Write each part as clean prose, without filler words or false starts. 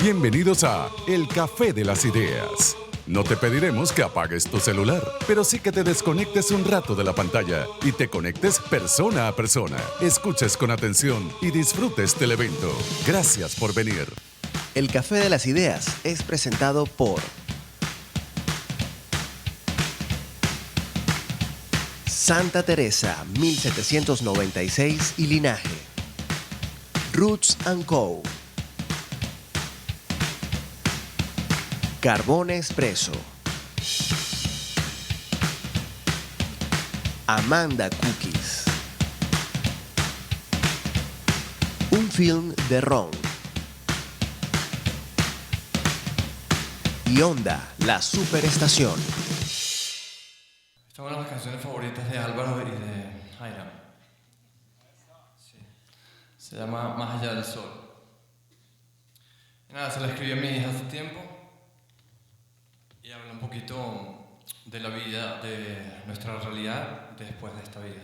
Bienvenidos a El Café de las Ideas. No te pediremos que apagues tu celular, pero sí que te desconectes un rato de la pantalla y te conectes persona a persona. Escuches con atención y disfrutes del evento. Gracias por venir. El Café de las Ideas es presentado por Santa Teresa 1796 y Linaje, Roots & Co, Carbone Espresso, Amanda Cookies, un film de Ron y Honda, la superestación. Esta es una de las canciones favoritas de Álvaro y de Jairam. Sí. Se llama Más allá del sol. Y nada, se la escribí a mi hija hace tiempo y habla un poquito de la vida, de nuestra realidad después de esta vida.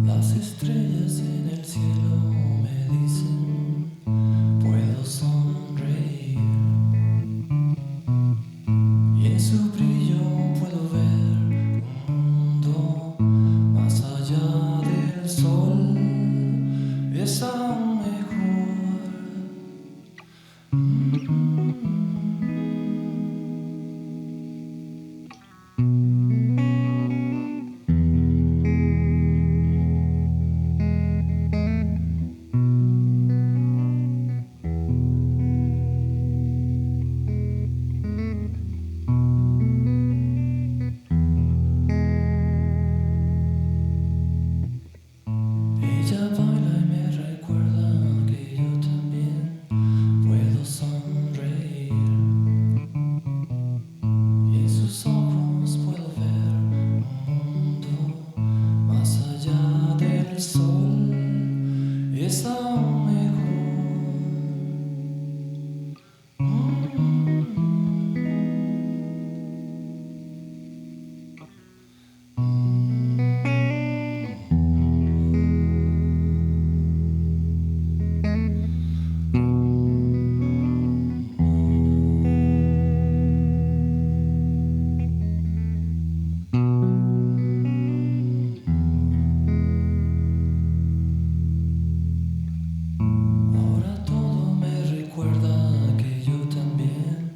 Las estrellas en el cielo me dicen, puedo sonreír, y en su brillo puedo ver un mundo más allá del sol, es aún mejor. Ella baila y me recuerda que yo también puedo sonreír, y en sus ojos puedo ver un mundo más allá del sol, es aún mejor. Ahora todo me recuerda que yo también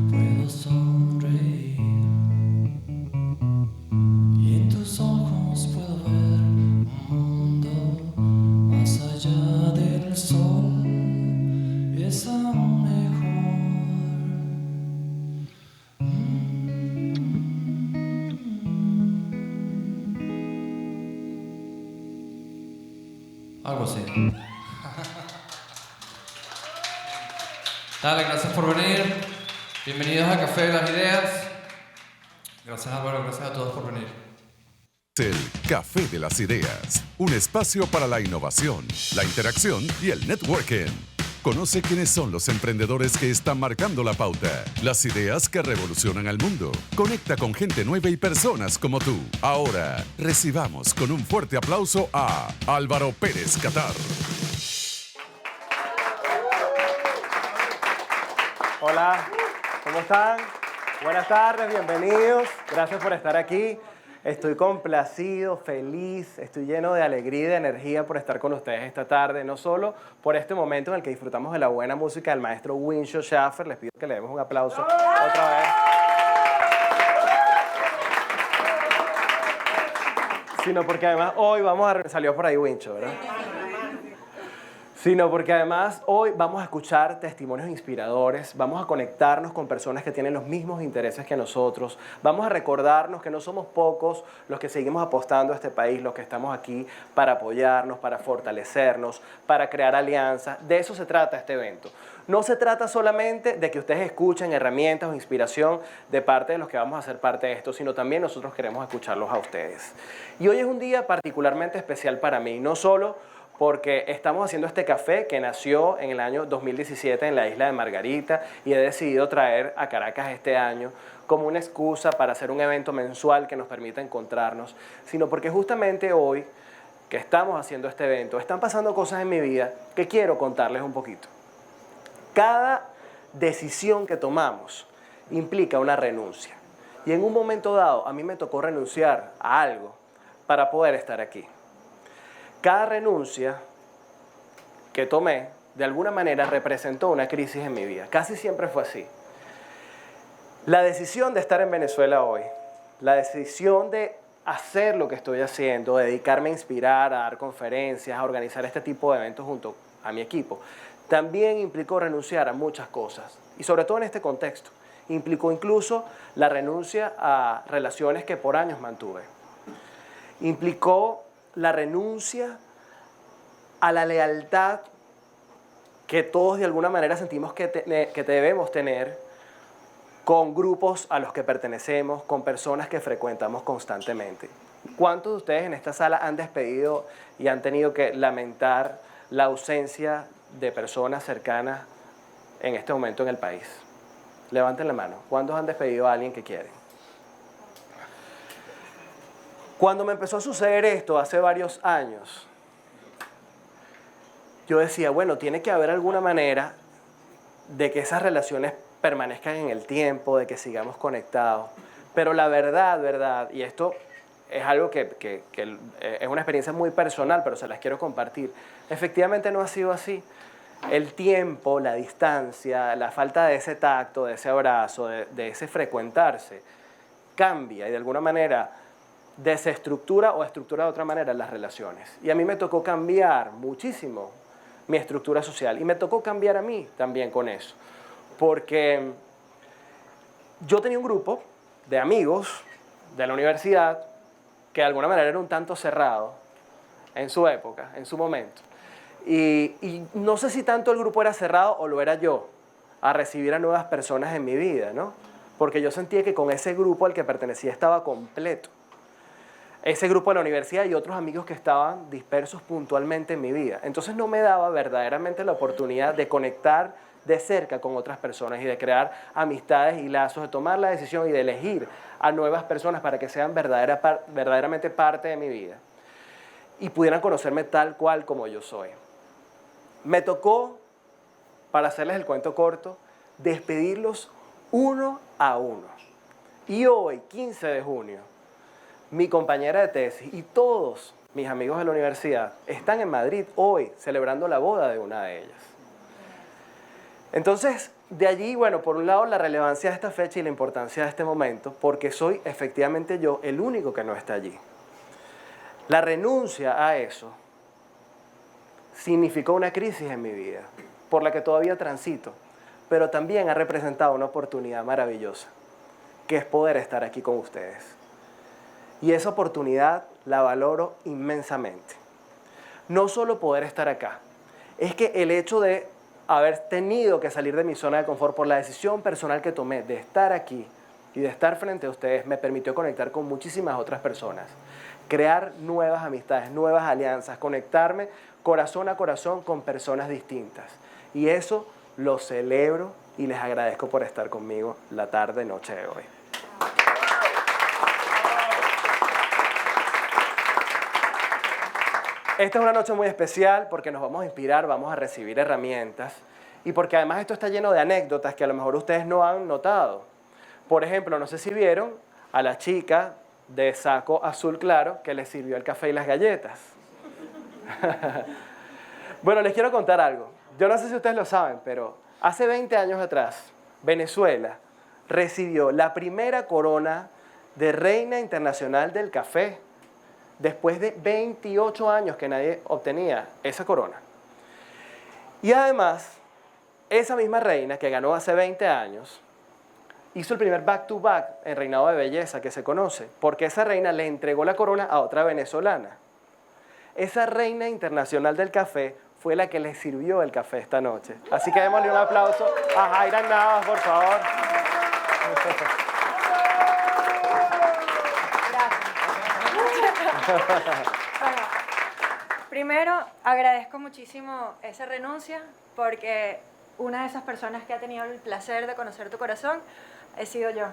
puedo sonreír, y en tus ojos puedo ver un mundo más allá del sol, es aún mejor. Algo así. Dale, gracias por venir. Bienvenidos a Café de las Ideas. Gracias Álvaro, gracias a todos por venir. El Café de las Ideas, un espacio para la innovación, la interacción y el networking. Conoce quiénes son los emprendedores que están marcando la pauta, las ideas que revolucionan al mundo. Conecta con gente nueva y personas como tú. Ahora, recibamos con un fuerte aplauso a Álvaro Pérez Catar. Hola, ¿cómo están? Buenas tardes, bienvenidos. Gracias por estar aquí. Estoy complacido, feliz, estoy lleno de alegría y de energía por estar con ustedes esta tarde, no solo por este momento en el que disfrutamos de la buena música del maestro Winshow Schaffer, les pido que le demos un aplauso otra vez, sino porque además hoy salió por ahí Winshow, ¿verdad? sino porque además hoy vamos a escuchar testimonios inspiradores, vamos a conectarnos con personas que tienen los mismos intereses que nosotros, vamos a recordarnos que no somos pocos los que seguimos apostando a este país, los que estamos aquí para apoyarnos, para fortalecernos, para crear alianzas. De eso se trata este evento. No se trata solamente de que ustedes escuchen herramientas o inspiración de parte de los que vamos a ser parte de esto, sino también nosotros queremos escucharlos a ustedes. Y hoy es un día particularmente especial para mí, no solo porque estamos haciendo este café que nació en el año 2017 en la isla de Margarita y he decidido traer a Caracas este año como una excusa para hacer un evento mensual que nos permita encontrarnos, sino porque justamente hoy que estamos haciendo este evento, están pasando cosas en mi vida que quiero contarles un poquito. Cada decisión que tomamos implica una renuncia. Y en un momento dado a mí me tocó renunciar a algo para poder estar aquí. Cada renuncia que tomé, de alguna manera, representó una crisis en mi vida. Casi siempre fue así. La decisión de estar en Venezuela hoy, la decisión de hacer lo que estoy haciendo, de dedicarme a inspirar, a dar conferencias, a organizar este tipo de eventos junto a mi equipo, también implicó renunciar a muchas cosas. Y sobre todo en este contexto, implicó incluso la renuncia a relaciones que por años mantuve. Implicó la renuncia a la lealtad que todos de alguna manera sentimos que debemos tener con grupos a los que pertenecemos, con personas que frecuentamos constantemente. ¿Cuántos de ustedes en esta sala han despedido y han tenido que lamentar la ausencia de personas cercanas en este momento en el país? Levanten la mano. ¿Cuántos han despedido a alguien que quieren? Cuando me empezó a suceder esto hace varios años, yo decía, bueno, tiene que haber alguna manera de que esas relaciones permanezcan en el tiempo, de que sigamos conectados. Pero la verdad, y esto es algo que es una experiencia muy personal, pero se las quiero compartir, efectivamente no ha sido así. El tiempo, la distancia, la falta de ese tacto, de ese abrazo, de ese frecuentarse, cambia y de alguna manera desestructura o estructura de otra manera las relaciones. Y a mí me tocó cambiar muchísimo mi estructura social y me tocó cambiar a mí también con eso. Porque yo tenía un grupo de amigos de la universidad que de alguna manera era un tanto cerrado en su época, en su momento. Y no sé si tanto el grupo era cerrado o lo era yo, a recibir a nuevas personas en mi vida, ¿no? Porque yo sentía que con ese grupo al que pertenecía estaba completo. Ese grupo de la universidad y otros amigos que estaban dispersos puntualmente en mi vida. Entonces no me daba verdaderamente la oportunidad de conectar de cerca con otras personas y de crear amistades y lazos, de tomar la decisión y de elegir a nuevas personas para que sean verdaderamente parte de mi vida y pudieran conocerme tal cual como yo soy. Me tocó, para hacerles el cuento corto, despedirlos uno a uno. Y hoy, 15 de junio, mi compañera de tesis y todos mis amigos de la universidad están en Madrid hoy celebrando la boda de una de ellas. Entonces, de allí, bueno, por un lado la relevancia de esta fecha y la importancia de este momento, porque soy efectivamente yo el único que no está allí. La renuncia a eso significó una crisis en mi vida, por la que todavía transito, pero también ha representado una oportunidad maravillosa, que es poder estar aquí con ustedes. Y esa oportunidad la valoro inmensamente. No solo poder estar acá, es que el hecho de haber tenido que salir de mi zona de confort por la decisión personal que tomé de estar aquí y de estar frente a ustedes me permitió conectar con muchísimas otras personas, crear nuevas amistades, nuevas alianzas, conectarme corazón a corazón con personas distintas. Y eso lo celebro y les agradezco por estar conmigo la tarde, noche de hoy. Esta es una noche muy especial porque nos vamos a inspirar, vamos a recibir herramientas y porque además esto está lleno de anécdotas que a lo mejor ustedes no han notado. Por ejemplo, no sé si vieron a la chica de saco azul claro que les sirvió el café y las galletas. Bueno, les quiero contar algo. Yo no sé si ustedes lo saben, pero hace 20 años atrás, Venezuela recibió la primera corona de Reina Internacional del Café, después de 28 años que nadie obtenía esa corona. Y además, esa misma reina que ganó hace 20 años, hizo el primer back-to-back en reinado de belleza que se conoce, porque esa reina le entregó la corona a otra venezolana. Esa reina internacional del café fue la que le sirvió el café esta noche. Así que démosle un aplauso a Jaira Navas, por favor. Bueno, primero agradezco muchísimo esa renuncia porque una de esas personas que ha tenido el placer de conocer tu corazón he sido yo.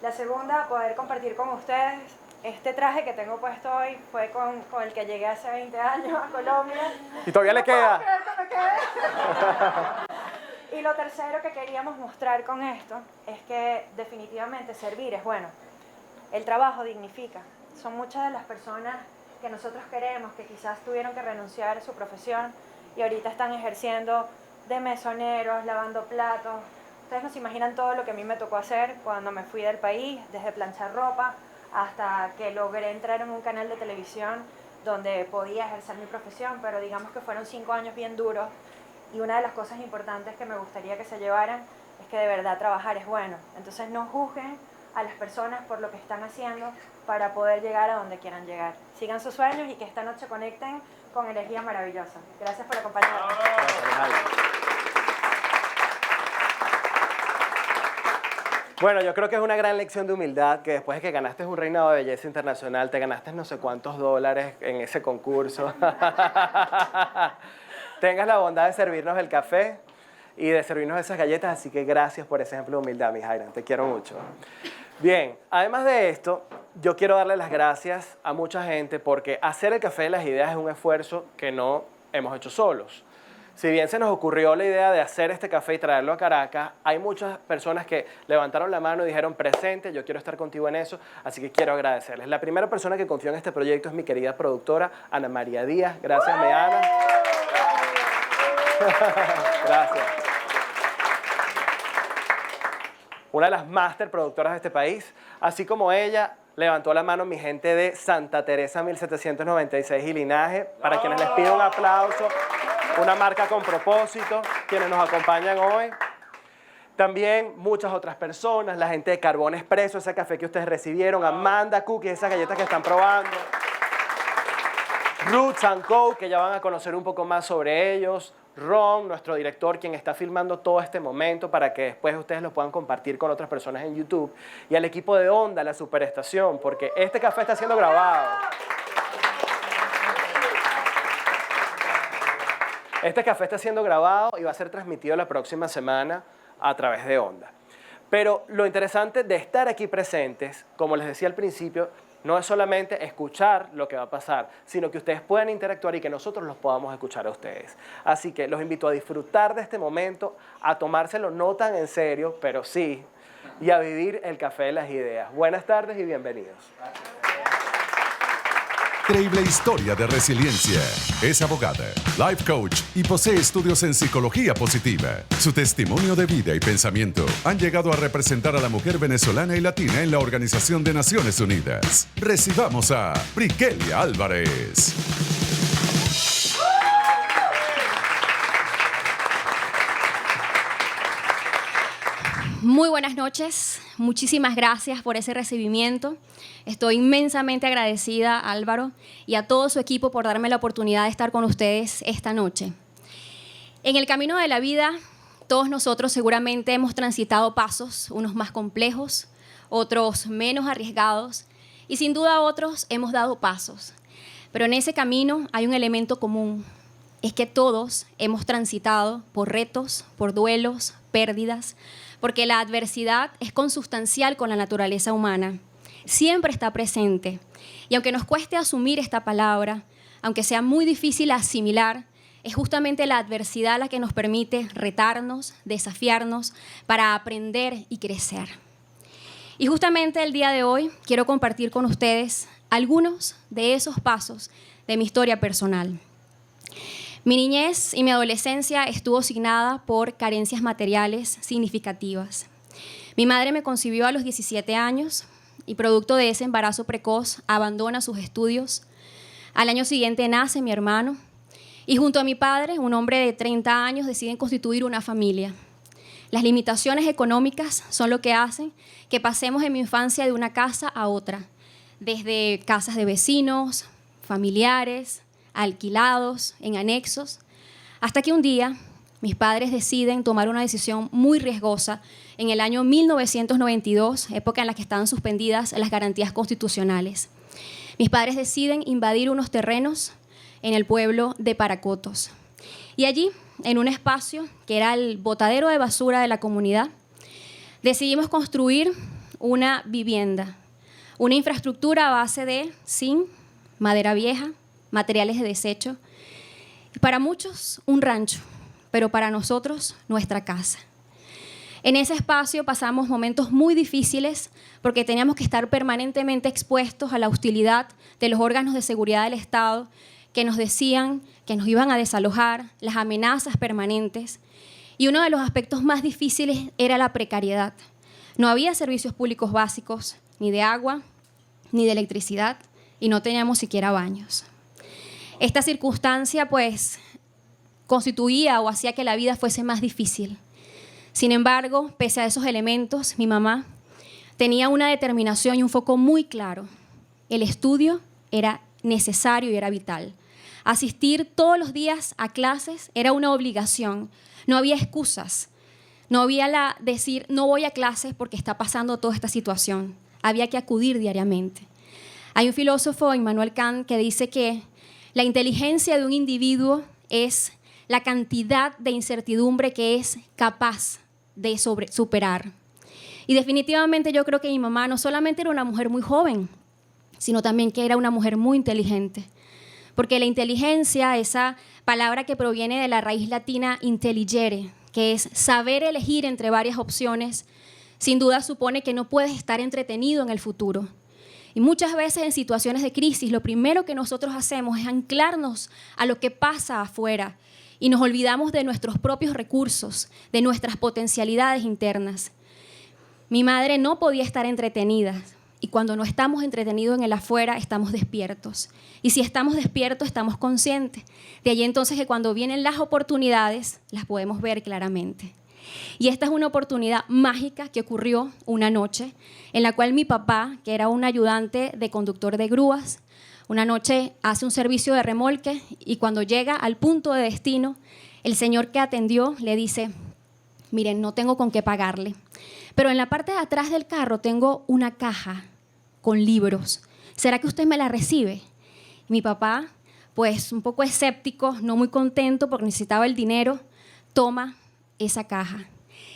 La segunda, poder compartir con ustedes este traje que tengo puesto hoy fue con el que llegué hace 20 años a Colombia. ¿Y todavía le queda? Y lo tercero que queríamos mostrar con esto es que definitivamente servir es bueno. El trabajo dignifica. Son muchas de las personas que nosotros queremos que quizás tuvieron que renunciar a su profesión y ahorita están ejerciendo de mesoneros, lavando platos. Ustedes no se imaginan todo lo que a mí me tocó hacer cuando me fui del país, desde planchar ropa hasta que logré entrar en un canal de televisión donde podía ejercer mi profesión, pero digamos que fueron 5 años bien duros y una de las cosas importantes que me gustaría que se llevaran es que de verdad trabajar es bueno. Entonces no juzguen a las personas por lo que están haciendo para poder llegar a donde quieran llegar. Sigan sus sueños y que esta noche conecten con energía maravillosa. Gracias por acompañarnos. Bueno, yo creo que es una gran lección de humildad que después de que ganaste un reinado de belleza internacional, te ganaste no sé cuántos dólares en ese concurso, tengas la bondad de servirnos el café y de servirnos esas galletas, así que gracias por ese ejemplo de humildad, mi Jaira, te quiero mucho. Bien, además de esto, yo quiero darle las gracias a mucha gente porque hacer el café de las ideas es un esfuerzo que no hemos hecho solos. Si bien se nos ocurrió la idea de hacer este café y traerlo a Caracas, hay muchas personas que levantaron la mano y dijeron presente, yo quiero estar contigo en eso, así que quiero agradecerles. La primera persona que confió en este proyecto es mi querida productora, Ana María Díaz. Gracias, Ana. Gracias. Una de las máster productoras de este país, así como ella, levantó la mano mi gente de Santa Teresa 1796 y Linaje, para quienes les pido un aplauso. Una marca con propósito, quienes nos acompañan hoy. También muchas otras personas, la gente de Carbón Expreso, ese café que ustedes recibieron, Amanda Cookies, esas galletas que están probando. Roots & Co, que ya van a conocer un poco más sobre ellos. Ron, nuestro director, quien está filmando todo este momento para que después ustedes lo puedan compartir con otras personas en YouTube. Y al equipo de Onda, la superestación, porque este café está siendo grabado. Este café está siendo grabado y va a ser transmitido la próxima semana a través de Onda. Pero lo interesante de estar aquí presentes, como les decía al principio, no es solamente escuchar lo que va a pasar, sino que ustedes puedan interactuar y que nosotros los podamos escuchar a ustedes. Así que los invito a disfrutar de este momento, a tomárselo no tan en serio, pero sí, y a vivir el café de las ideas. Buenas tardes y bienvenidos. Increíble historia de resiliencia. Es abogada, life coach y posee estudios en psicología positiva. Su testimonio de vida y pensamiento han llegado a representar a la mujer venezolana y latina en la Organización de Naciones Unidas. Recibamos a Briquelia Álvarez. Muy buenas noches, muchísimas gracias por ese recibimiento. Estoy inmensamente agradecida a Álvaro y a todo su equipo por darme la oportunidad de estar con ustedes esta noche. En el camino de la vida, todos nosotros seguramente hemos transitado pasos, unos más complejos, otros menos arriesgados y sin duda otros hemos dado pasos. Pero en ese camino hay un elemento común, es que todos hemos transitado por retos, por duelos, pérdidas, porque la adversidad es consustancial con la naturaleza humana. Siempre está presente. Y aunque nos cueste asumir esta palabra, aunque sea muy difícil asimilar, es justamente la adversidad la que nos permite retarnos, desafiarnos para aprender y crecer. Y justamente el día de hoy quiero compartir con ustedes algunos de esos pasos de mi historia personal. Mi niñez y mi adolescencia estuvo signada por carencias materiales significativas. Mi madre me concibió a los 17 años y producto de ese embarazo precoz abandona sus estudios. Al año siguiente nace mi hermano Y junto a mi padre, un hombre de 30 años, deciden constituir una familia. Las limitaciones económicas son lo que hacen que pasemos en mi infancia de una casa a otra, desde casas de vecinos, familiares, alquilados, en anexos, hasta que un día mis padres deciden tomar una decisión muy riesgosa en el año 1992, época en la que estaban suspendidas las garantías constitucionales. Mis padres deciden invadir unos terrenos en el pueblo de Paracotos. Y allí, en un espacio que era el botadero de basura de la comunidad, decidimos construir una vivienda, una infraestructura a base de zinc, madera vieja, materiales de desecho. Para muchos, un rancho, pero para nosotros, nuestra casa. En ese espacio pasamos momentos muy difíciles porque teníamos que estar permanentemente expuestos a la hostilidad de los órganos de seguridad del Estado que nos decían que nos iban a desalojar, las amenazas permanentes. Y uno de los aspectos más difíciles era la precariedad. No había servicios públicos básicos, ni de agua, ni de electricidad, y no teníamos siquiera baños. Esta circunstancia, pues, constituía o hacía que la vida fuese más difícil. Sin embargo, pese a esos elementos, mi mamá tenía una determinación y un foco muy claro. El estudio era necesario y era vital. Asistir todos los días a clases era una obligación. No había excusas. No había decir, no voy a clases porque está pasando toda esta situación. Había que acudir diariamente. Hay un filósofo, Immanuel Kant, que dice que la inteligencia de un individuo es la cantidad de incertidumbre que es capaz de superar. Y definitivamente yo creo que mi mamá no solamente era una mujer muy joven, sino también que era una mujer muy inteligente. Porque la inteligencia, esa palabra que proviene de la raíz latina intelligere, que es saber elegir entre varias opciones, sin duda supone que no puedes estar entretenido en el futuro. Y muchas veces en situaciones de crisis, lo primero que nosotros hacemos es anclarnos a lo que pasa afuera y nos olvidamos de nuestros propios recursos, de nuestras potencialidades internas. Mi madre no podía estar entretenida y cuando no estamos entretenidos en el afuera, estamos despiertos. Y si estamos despiertos, estamos conscientes. De allí entonces que cuando vienen las oportunidades, las podemos ver claramente. Y esta es una oportunidad mágica que ocurrió una noche en la cual mi papá, que era un ayudante de conductor de grúas, una noche hace un servicio de remolque y cuando llega al punto de destino, el señor que atendió le dice, miren, no tengo con qué pagarle, pero en la parte de atrás del carro tengo una caja con libros. ¿Será que usted me la recibe? Y mi papá, pues un poco escéptico, no muy contento porque necesitaba el dinero, toma esa caja.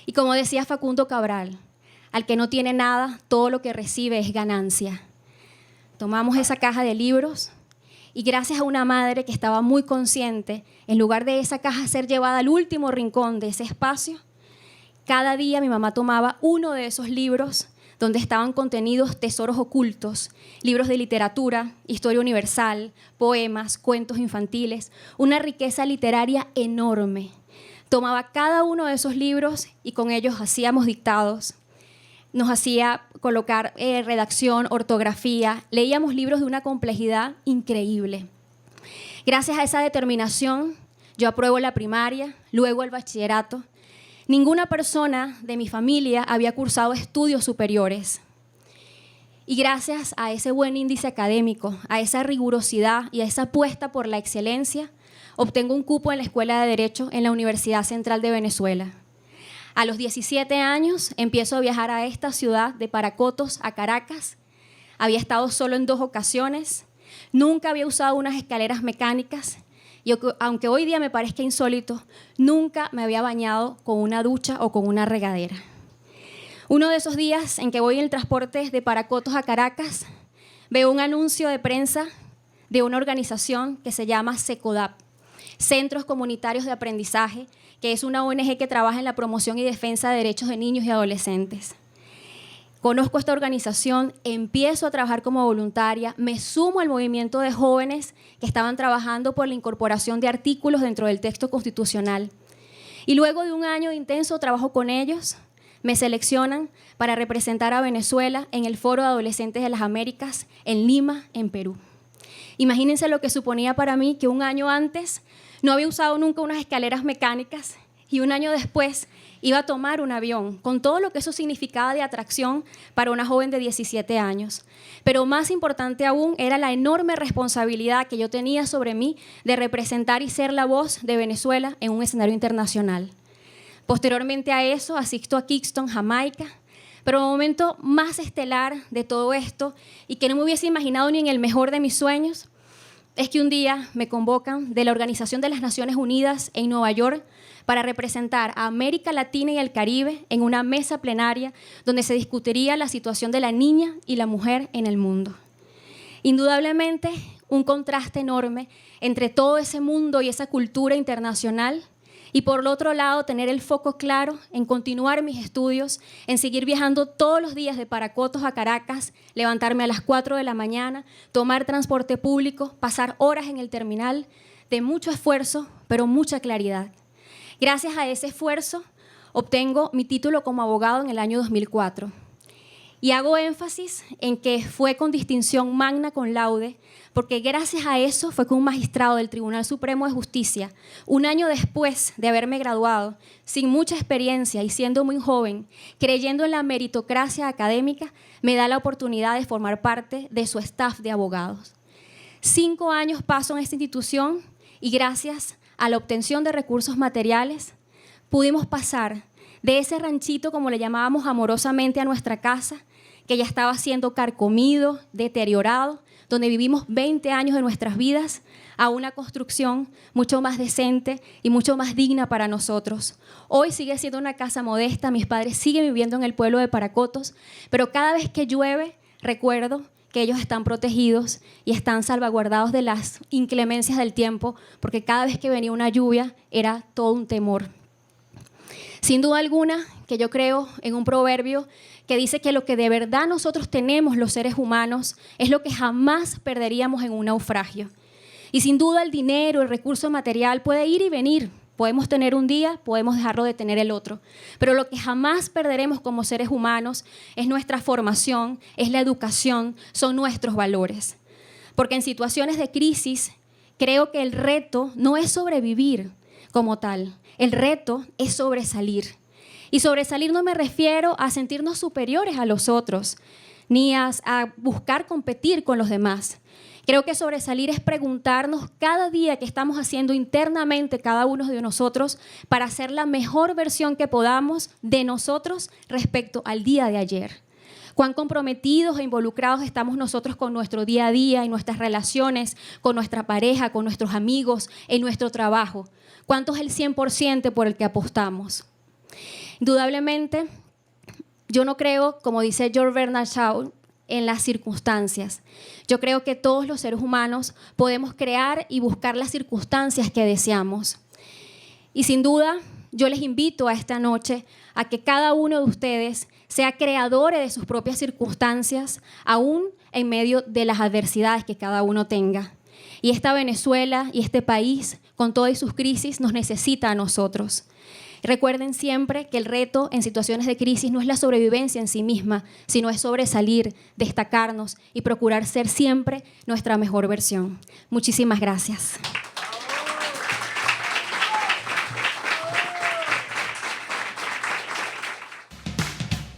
Y como decía Facundo Cabral, al que no tiene nada, todo lo que recibe es ganancia. Tomamos esa caja de libros y gracias a una madre que estaba muy consciente, en lugar de esa caja ser llevada al último rincón de ese espacio, cada día mi mamá tomaba uno de esos libros donde estaban contenidos tesoros ocultos, libros de literatura, historia universal, poemas, cuentos infantiles, una riqueza literaria enorme. Tomaba cada uno de esos libros y con ellos hacíamos dictados. Nos hacía colocar redacción, ortografía. Leíamos libros de una complejidad increíble. Gracias a esa determinación, yo apruebo la primaria, luego el bachillerato. Ninguna persona de mi familia había cursado estudios superiores. Y gracias a ese buen índice académico, a esa rigurosidad y a esa apuesta por la excelencia, obtengo un cupo en la Escuela de Derecho en la Universidad Central de Venezuela. A los 17 años empiezo a viajar a esta ciudad de Paracotos a Caracas. Había estado solo en 2 ocasiones. Nunca había usado unas escaleras mecánicas. Y aunque hoy día me parezca insólito, nunca me había bañado con una ducha o con una regadera. Uno de esos días en que voy en el transporte de Paracotos a Caracas, veo un anuncio de prensa de una organización que se llama SECODAP, Centros Comunitarios de Aprendizaje, que es una ONG que trabaja en la promoción y defensa de derechos de niños y adolescentes. Conozco esta organización, empiezo a trabajar como voluntaria, me sumo al movimiento de jóvenes que estaban trabajando por la incorporación de artículos dentro del texto constitucional. Y luego de un año de intenso trabajo con ellos, me seleccionan para representar a Venezuela en el Foro de Adolescentes de las Américas en Lima, en Perú. Imagínense lo que suponía para mí que un año antes No había usado nunca unas escaleras mecánicas y un año después iba a tomar un avión, con todo lo que eso significaba de atracción para una joven de 17 años. Pero más importante aún era la enorme responsabilidad que yo tenía sobre mí de representar y ser la voz de Venezuela en un escenario internacional. Posteriormente a eso, asisto a Kingston, Jamaica, pero el momento más estelar de todo esto, y que no me hubiese imaginado ni en el mejor de mis sueños, es que un día me convocan de la Organización de las Naciones Unidas en Nueva York para representar a América Latina y el Caribe en una mesa plenaria donde se discutiría la situación de la niña y la mujer en el mundo. Indudablemente, un contraste enorme entre todo ese mundo y esa cultura internacional, y por el otro lado tener el foco claro en continuar mis estudios, en seguir viajando todos los días de Paracotos a Caracas, levantarme a las 4 de la mañana, tomar transporte público, pasar horas en el terminal, de mucho esfuerzo, pero mucha claridad. Gracias a ese esfuerzo, obtengo mi título como abogado en el año 2004. Y hago énfasis en que fue con distinción magna cum laude, porque gracias a eso fue que un magistrado del Tribunal Supremo de Justicia, un año después de haberme graduado, sin mucha experiencia y siendo muy joven, creyendo en la meritocracia académica, me da la oportunidad de formar parte de su staff de abogados. 5 años paso en esta institución y gracias a la obtención de recursos materiales, pudimos pasar de ese ranchito, como le llamábamos amorosamente a nuestra casa, que ya estaba siendo carcomido, deteriorado, donde vivimos 20 años de nuestras vidas, a una construcción mucho más decente y mucho más digna para nosotros. Hoy sigue siendo una casa modesta, mis padres siguen viviendo en el pueblo de Paracotos, pero cada vez que llueve recuerdo que ellos están protegidos y están salvaguardados de las inclemencias del tiempo, porque cada vez que venía una lluvia era todo un temor. Sin duda alguna, que yo creo en un proverbio que dice que lo que de verdad nosotros tenemos los seres humanos es lo que jamás perderíamos en un naufragio. Y sin duda el dinero, el recurso material puede ir y venir. Podemos tener un día, podemos dejarlo de tener el otro. Pero lo que jamás perderemos como seres humanos es nuestra formación, es la educación, son nuestros valores. Porque en situaciones de crisis creo que el reto no es sobrevivir como tal. El reto es sobresalir. Y sobresalir no me refiero a sentirnos superiores a los otros, ni a buscar competir con los demás. Creo que sobresalir es preguntarnos cada día qué estamos haciendo internamente cada uno de nosotros para ser la mejor versión que podamos de nosotros respecto al día de ayer. Cuán comprometidos e involucrados estamos nosotros con nuestro día a día y nuestras relaciones, con nuestra pareja, con nuestros amigos, en nuestro trabajo. ¿Cuánto es el 100% por el que apostamos? Indudablemente, yo no creo, como dice George Bernard Shaw, en las circunstancias. Yo creo que todos los seres humanos podemos crear y buscar las circunstancias que deseamos. Y sin duda, yo les invito a esta noche a que cada uno de ustedes sea creadores de sus propias circunstancias, aún en medio de las adversidades que cada uno tenga. Y esta Venezuela y este país, con todas sus crisis, nos necesita a nosotros. Recuerden siempre que el reto en situaciones de crisis no es la sobrevivencia en sí misma, sino es sobresalir, destacarnos y procurar ser siempre nuestra mejor versión. Muchísimas gracias.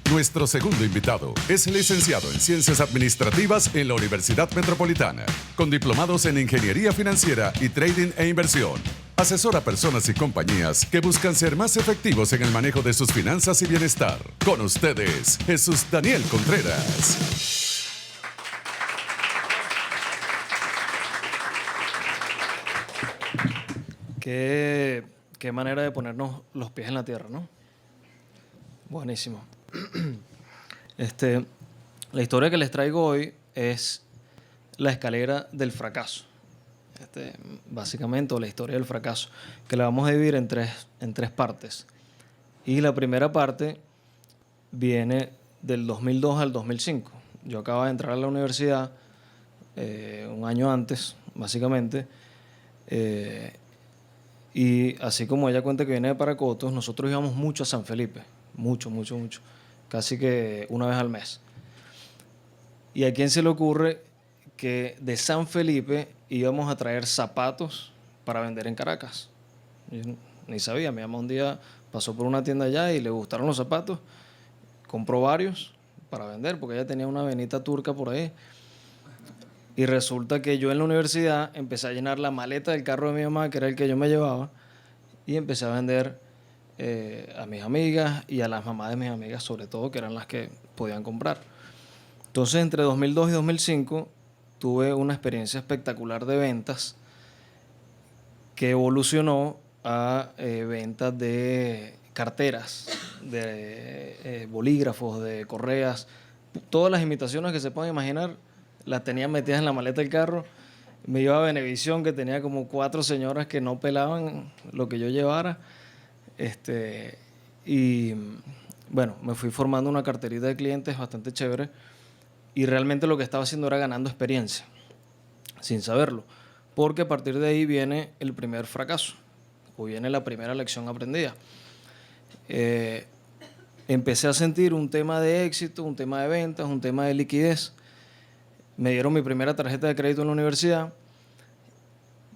Nuestro segundo invitado es licenciado en Ciencias Administrativas en la Universidad Metropolitana, con diplomados en Ingeniería Financiera y Trading e Inversión. Asesora a personas y compañías que buscan ser más efectivos en el manejo de sus finanzas y bienestar. Con ustedes, Jesús Daniel Contreras. Qué manera de ponernos los pies en la tierra, ¿no? Buenísimo. La historia que les traigo hoy es la escalera del fracaso. Básicamente, o la historia del fracaso, que la vamos a dividir en tres partes. Y la primera parte viene del 2002 al 2005. Yo acababa de entrar a la universidad un año antes, básicamente, y así como ella cuenta que viene de Paracotos, nosotros íbamos mucho a San Felipe, mucho, casi que una vez al mes. ¿Y a quién se le ocurre que de San Felipe íbamos a traer zapatos para vender en Caracas. Yo ni sabía, mi mamá un día pasó por una tienda allá y le gustaron los zapatos, compró varios para vender porque ella tenía una venita turca por ahí. Y resulta que yo en la universidad empecé a llenar la maleta del carro de mi mamá, que era el que yo me llevaba, y empecé a vender a mis amigas y a las mamás de mis amigas, sobre todo, que eran las que podían comprar. Entonces, entre 2002 y 2005, tuve una experiencia espectacular de ventas que evolucionó a ventas de carteras, de bolígrafos, de correas. Todas las imitaciones que se puedan imaginar las tenía metidas en la maleta del carro. Me iba a Venevisión, que tenía como 4 señoras que no pelaban lo que yo llevara. Y bueno, me fui formando una carterita de clientes bastante chévere y realmente lo que estaba haciendo era ganando experiencia, sin saberlo, porque a partir de ahí viene el primer fracaso o viene la primera lección aprendida. Empecé a sentir un tema de éxito, un tema de ventas, un tema de liquidez. Me dieron mi primera tarjeta de crédito en la universidad.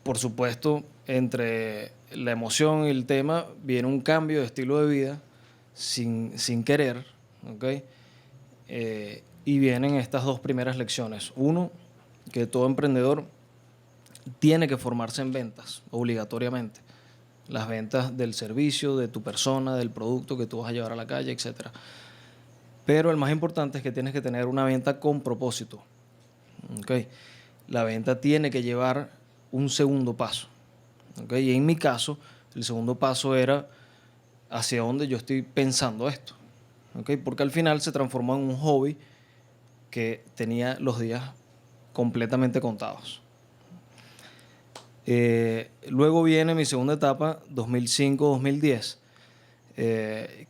Por supuesto, entre la emoción y el tema viene un cambio de estilo de vida sin querer, ¿okay? Y vienen estas 2 primeras lecciones. Uno, que todo emprendedor tiene que formarse en ventas, obligatoriamente. Las ventas del servicio, de tu persona, del producto que tú vas a llevar a la calle, etc. Pero el más importante es que tienes que tener una venta con propósito. ¿Okay? La venta tiene que llevar un segundo paso. ¿Okay? Y en mi caso, el segundo paso era hacia dónde yo estoy pensando esto. ¿Okay? Porque al final se transformó en un hobby que tenía los días completamente contados. Luego viene mi segunda etapa, 2005-2010,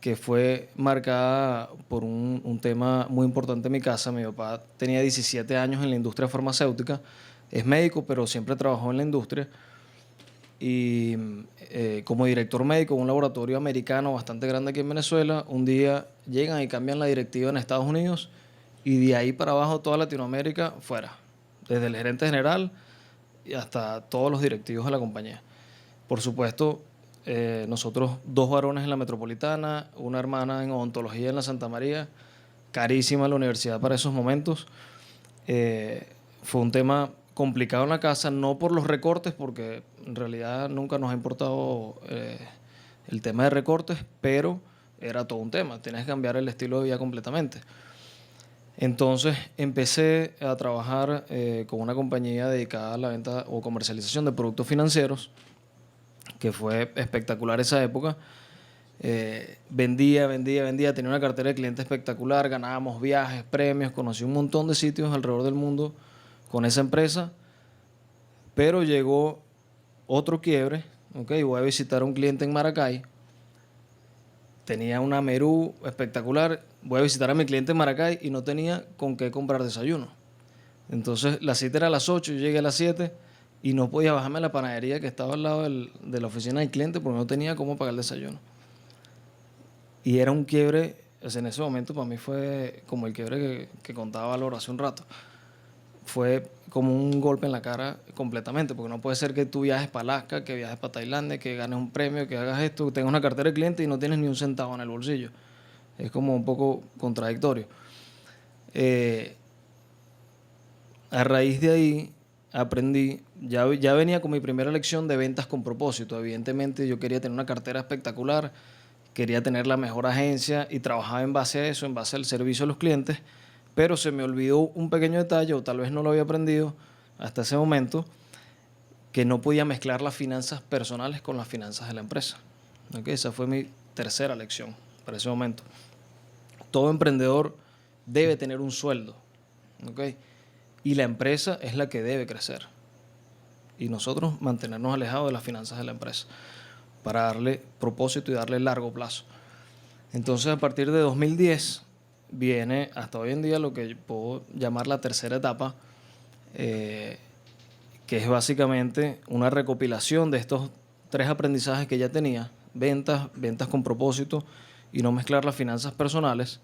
que fue marcada por un tema muy importante en mi casa. Mi papá tenía 17 años en la industria farmacéutica, es médico, pero siempre trabajó en la industria. Y como director médico en un laboratorio americano bastante grande aquí en Venezuela, un día llegan y cambian la directiva en Estados Unidos y de ahí para abajo toda Latinoamérica fuera, desde el gerente general y hasta todos los directivos de la compañía. Por supuesto, nosotros 2 varones en la Metropolitana, una hermana en odontología en la Santa María, carísima la universidad para esos momentos. Fue un tema complicado en la casa, no por los recortes, porque en realidad nunca nos ha importado el tema de recortes, pero era todo un tema, tenías que cambiar el estilo de vida completamente. Entonces empecé a trabajar con una compañía dedicada a la venta o comercialización de productos financieros, que fue espectacular esa época. Vendía, tenía una cartera de clientes espectacular, ganábamos viajes, premios, conocí un montón de sitios alrededor del mundo con esa empresa, pero llegó otro quiebre. Okay, voy a visitar a un cliente en Maracay, tenía una Merú espectacular, voy a visitar a mi cliente en Maracay y no tenía con qué comprar desayuno. Entonces la cita era a las 8, yo llegué a las 7 y no podía bajarme a la panadería que estaba al lado de la oficina del cliente porque no tenía cómo pagar el desayuno. Y era un quiebre, o sea, en ese momento para mí fue como el quiebre que contaba Valor hace un rato. Fue como un golpe en la cara completamente, porque no puede ser que tú viajes para Alaska, que viajes para Tailandia, que ganes un premio, que hagas esto, que tengas una cartera de cliente y no tienes ni un centavo en el bolsillo. Es como un poco contradictorio. A raíz de ahí aprendí, ya venía con mi primera lección de ventas con propósito. Evidentemente yo quería tener una cartera espectacular, quería tener la mejor agencia y trabajaba en base a eso, en base al servicio a los clientes, pero se me olvidó un pequeño detalle, o tal vez no lo había aprendido hasta ese momento, que no podía mezclar las finanzas personales con las finanzas de la empresa. ¿Okay? Esa fue mi tercera lección para ese momento. Todo emprendedor debe tener un sueldo, ¿okay? Y la empresa es la que debe crecer. Y nosotros mantenernos alejados de las finanzas de la empresa para darle propósito y darle largo plazo. Entonces, a partir de 2010 viene hasta hoy en día lo que puedo llamar la tercera etapa, que es básicamente una recopilación de estos 3 aprendizajes que ya tenía: ventas con propósito y no mezclar las finanzas personales,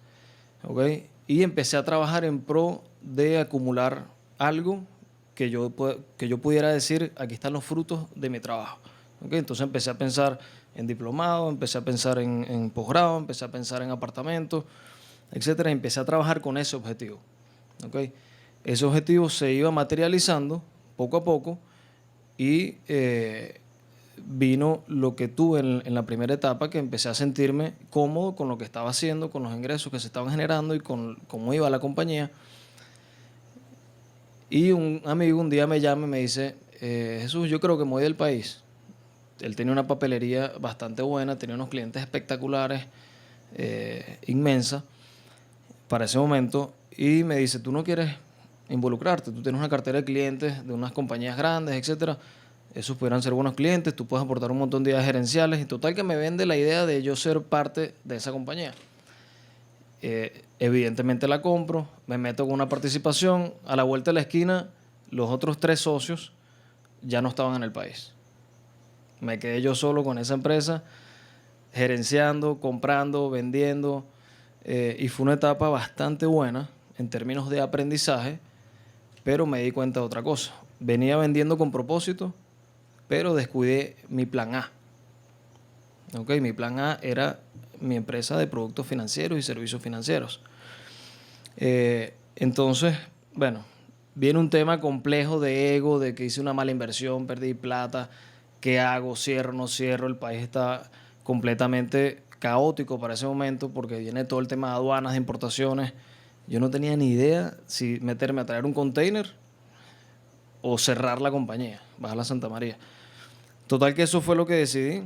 ¿okay? Y empecé a trabajar en pro de acumular algo que yo pudiera decir, aquí están los frutos de mi trabajo. ¿Okay? Entonces empecé a pensar en diplomado, empecé a pensar en posgrado, empecé a pensar en apartamentos, etcétera, y empecé a trabajar con ese objetivo. ¿Okay? Ese objetivo se iba materializando poco a poco y vino lo que tuve en la primera etapa, que empecé a sentirme cómodo con lo que estaba haciendo, con los ingresos que se estaban generando y con cómo iba la compañía. Y un amigo un día me llama y me dice, Jesús, yo creo que me voy del país. Él tenía una papelería bastante buena, tenía unos clientes espectaculares, inmensa para ese momento, y me dice, ¿tú no quieres involucrarte? Tú tienes una cartera de clientes de unas compañías grandes, etcétera. Esos pudieran ser buenos clientes, tú puedes aportar un montón de ideas gerenciales, y total que me vende la idea de yo ser parte de esa compañía. Evidentemente la compro, me meto con una participación, a la vuelta de la esquina los otros 3 socios ya no estaban en el país. Me quedé yo solo con esa empresa, gerenciando, comprando, vendiendo, y fue una etapa bastante buena en términos de aprendizaje, pero me di cuenta de otra cosa. Venía vendiendo con propósito, pero descuidé mi plan A. ¿Okay? Mi plan A era mi empresa de productos financieros y servicios financieros. Entonces, bueno, viene un tema complejo de ego, de que hice una mala inversión, perdí plata, ¿qué hago? ¿Cierro, no cierro? El país está completamente caótico para ese momento porque viene todo el tema de aduanas, de importaciones. Yo no tenía ni idea si meterme a traer un container o cerrar la compañía, bajar la Santa María. Total que eso fue lo que decidí,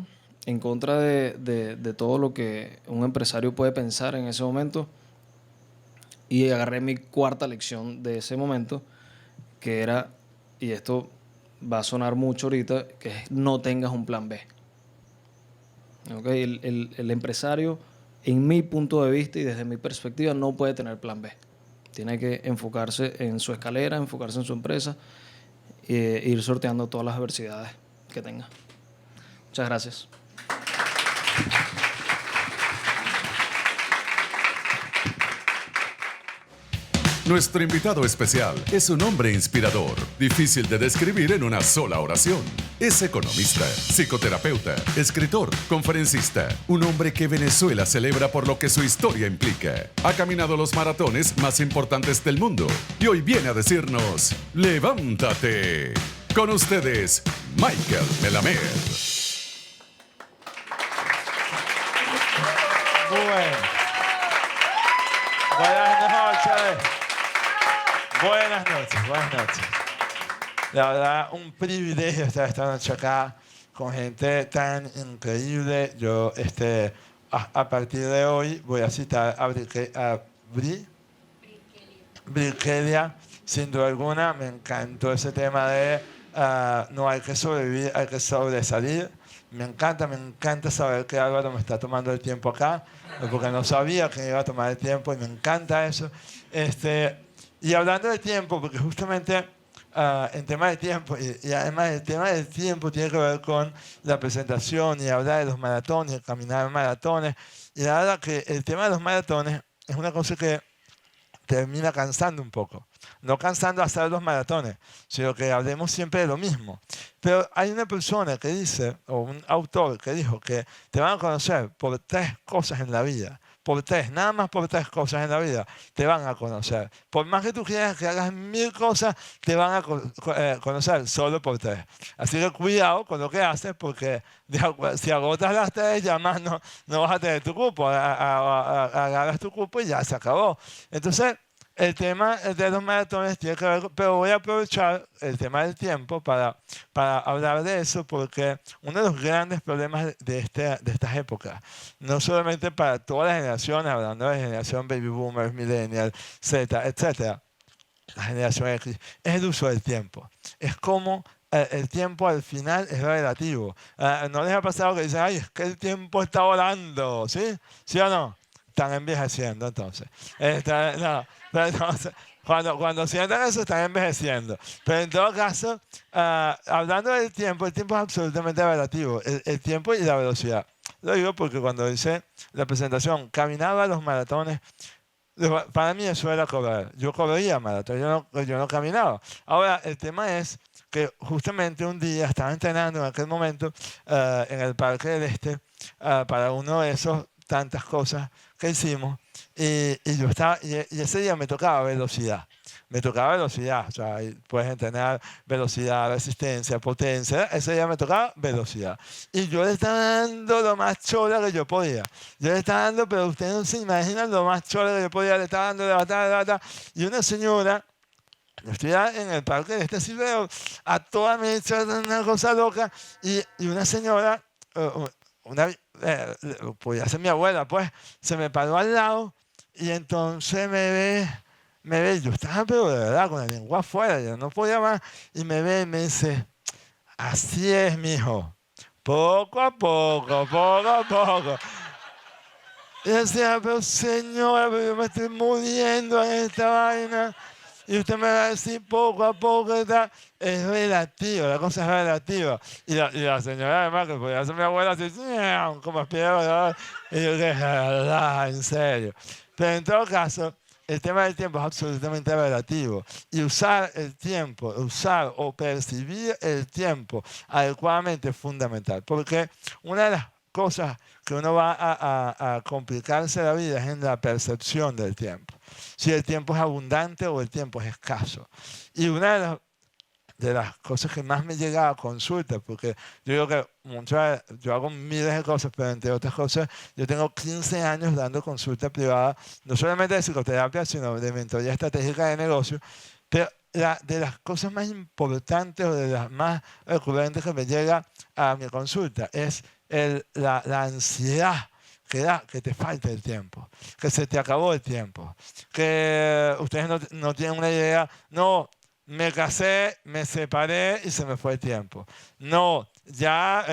en contra de todo lo que un empresario puede pensar en ese momento, y agarré mi 4ª lección de ese momento, que era, y esto va a sonar mucho ahorita, que es no tengas un plan B. ¿Okay? El empresario, en mi punto de vista y desde mi perspectiva, no puede tener plan B. Tiene que enfocarse en su escalera, enfocarse en su empresa e ir sorteando todas las adversidades que tenga. Muchas gracias. Nuestro invitado especial es un hombre inspirador, difícil de describir en una sola oración. Es economista, psicoterapeuta, escritor, conferencista, un hombre que Venezuela celebra por lo que su historia implica. Ha caminado los maratones más importantes del mundo y hoy viene a decirnos, ¡levántate! Con ustedes, Michael Melamed. Muy bueno. Buenas noches. Buenas noches, buenas noches. La verdad, un privilegio estar esta noche acá con gente tan increíble. Yo, a partir de hoy, voy a citar a Briquelia. Sin duda alguna, me encantó ese tema de no hay que sobrevivir, hay que sobresalir. Me encanta saber que Álvaro me está tomando el tiempo acá, porque no sabía que iba a tomar el tiempo y me encanta eso. Y hablando de tiempo, porque justamente en tema de tiempo, y además el tema del tiempo tiene que ver con la presentación y hablar de los maratones, caminar maratones. Y la verdad que el tema de los maratones es una cosa que termina cansando un poco. No cansando hacer los maratones, sino que hablemos siempre de lo mismo. Pero hay una persona que dice, o un autor que dijo que te van a conocer por 3 cosas en la vida. Por 3, nada más por 3 cosas en la vida te van a conocer. Por más que tú quieras que hagas 1000 cosas, te van a conocer solo por 3. Así que cuidado con lo que haces, porque si agotas las 3, ya más no vas a tener tu cupo. Agarras tu cupo y ya se acabó. Entonces, el tema de los maratones tiene que ver, pero voy a aprovechar el tema del tiempo para hablar de eso, porque uno de los grandes problemas de estas épocas, no solamente para todas las generaciones, hablando de generación baby boomers, millennials, Z, etc., la generación X, es el uso del tiempo. Es como el tiempo al final es relativo. ¿No les ha pasado que dicen, ay, es que el tiempo está volando? ¿Sí? ¿Sí o no? Están envejeciendo, entonces. No. Pero entonces, cuando sientan eso, están envejeciendo. Pero en todo caso, hablando del tiempo, el tiempo es absolutamente relativo. El tiempo y la velocidad. Lo digo porque cuando hice la presentación, caminaba los maratones, Para mí eso era correr. Yo corría maratón, yo no caminaba. Ahora, el tema es que justamente un día estaba entrenando en aquel momento en el Parque del Este para uno de esos tantas cosas que hicimos y ese día me tocaba velocidad. Me tocaba velocidad, o sea, puedes entrenar velocidad, resistencia, potencia. Ese día me tocaba velocidad. Y yo le estaba dando lo más chola que yo podía. Yo le estaba dando, pero ustedes no se imaginan lo más chola que yo podía. Le estaba dando, de y una señora, yo estoy en el parque de este sitio, a toda mecha, una cosa loca, y una señora, podía ser mi abuela, pues, se me paró al lado y entonces me ve, yo estaba pero de verdad con la lengua afuera, yo no podía más, y me ve y me dice, así es, mijo, poco a poco, poco a poco. Y decía, pero señora, pero yo me estoy muriendo en esta vaina. Y usted me va a decir poco a poco, es relativo, la cosa es relativa. Y la señora además, que podía ser mi abuela, así, como espía, y yo dije, en serio. Pero en todo caso, el tema del tiempo es absolutamente relativo. Y usar el tiempo, usar o percibir el tiempo adecuadamente es fundamental. Porque una de las cosas que uno va a complicarse la vida es en la percepción del tiempo. Si el tiempo es abundante o el tiempo es escaso. Y una de las cosas que más me llega a consulta, porque yo digo que yo hago miles de cosas, pero entre otras cosas, yo tengo 15 años dando consulta privada, no solamente de psicoterapia, sino de mentoría estratégica de negocio. Pero de las cosas más importantes o de las más recurrentes que me llega a mi consulta es la ansiedad que da que te falta el tiempo, que se te acabó el tiempo, que ustedes no tienen una idea, no, me casé, me separé y se me fue el tiempo. No, ya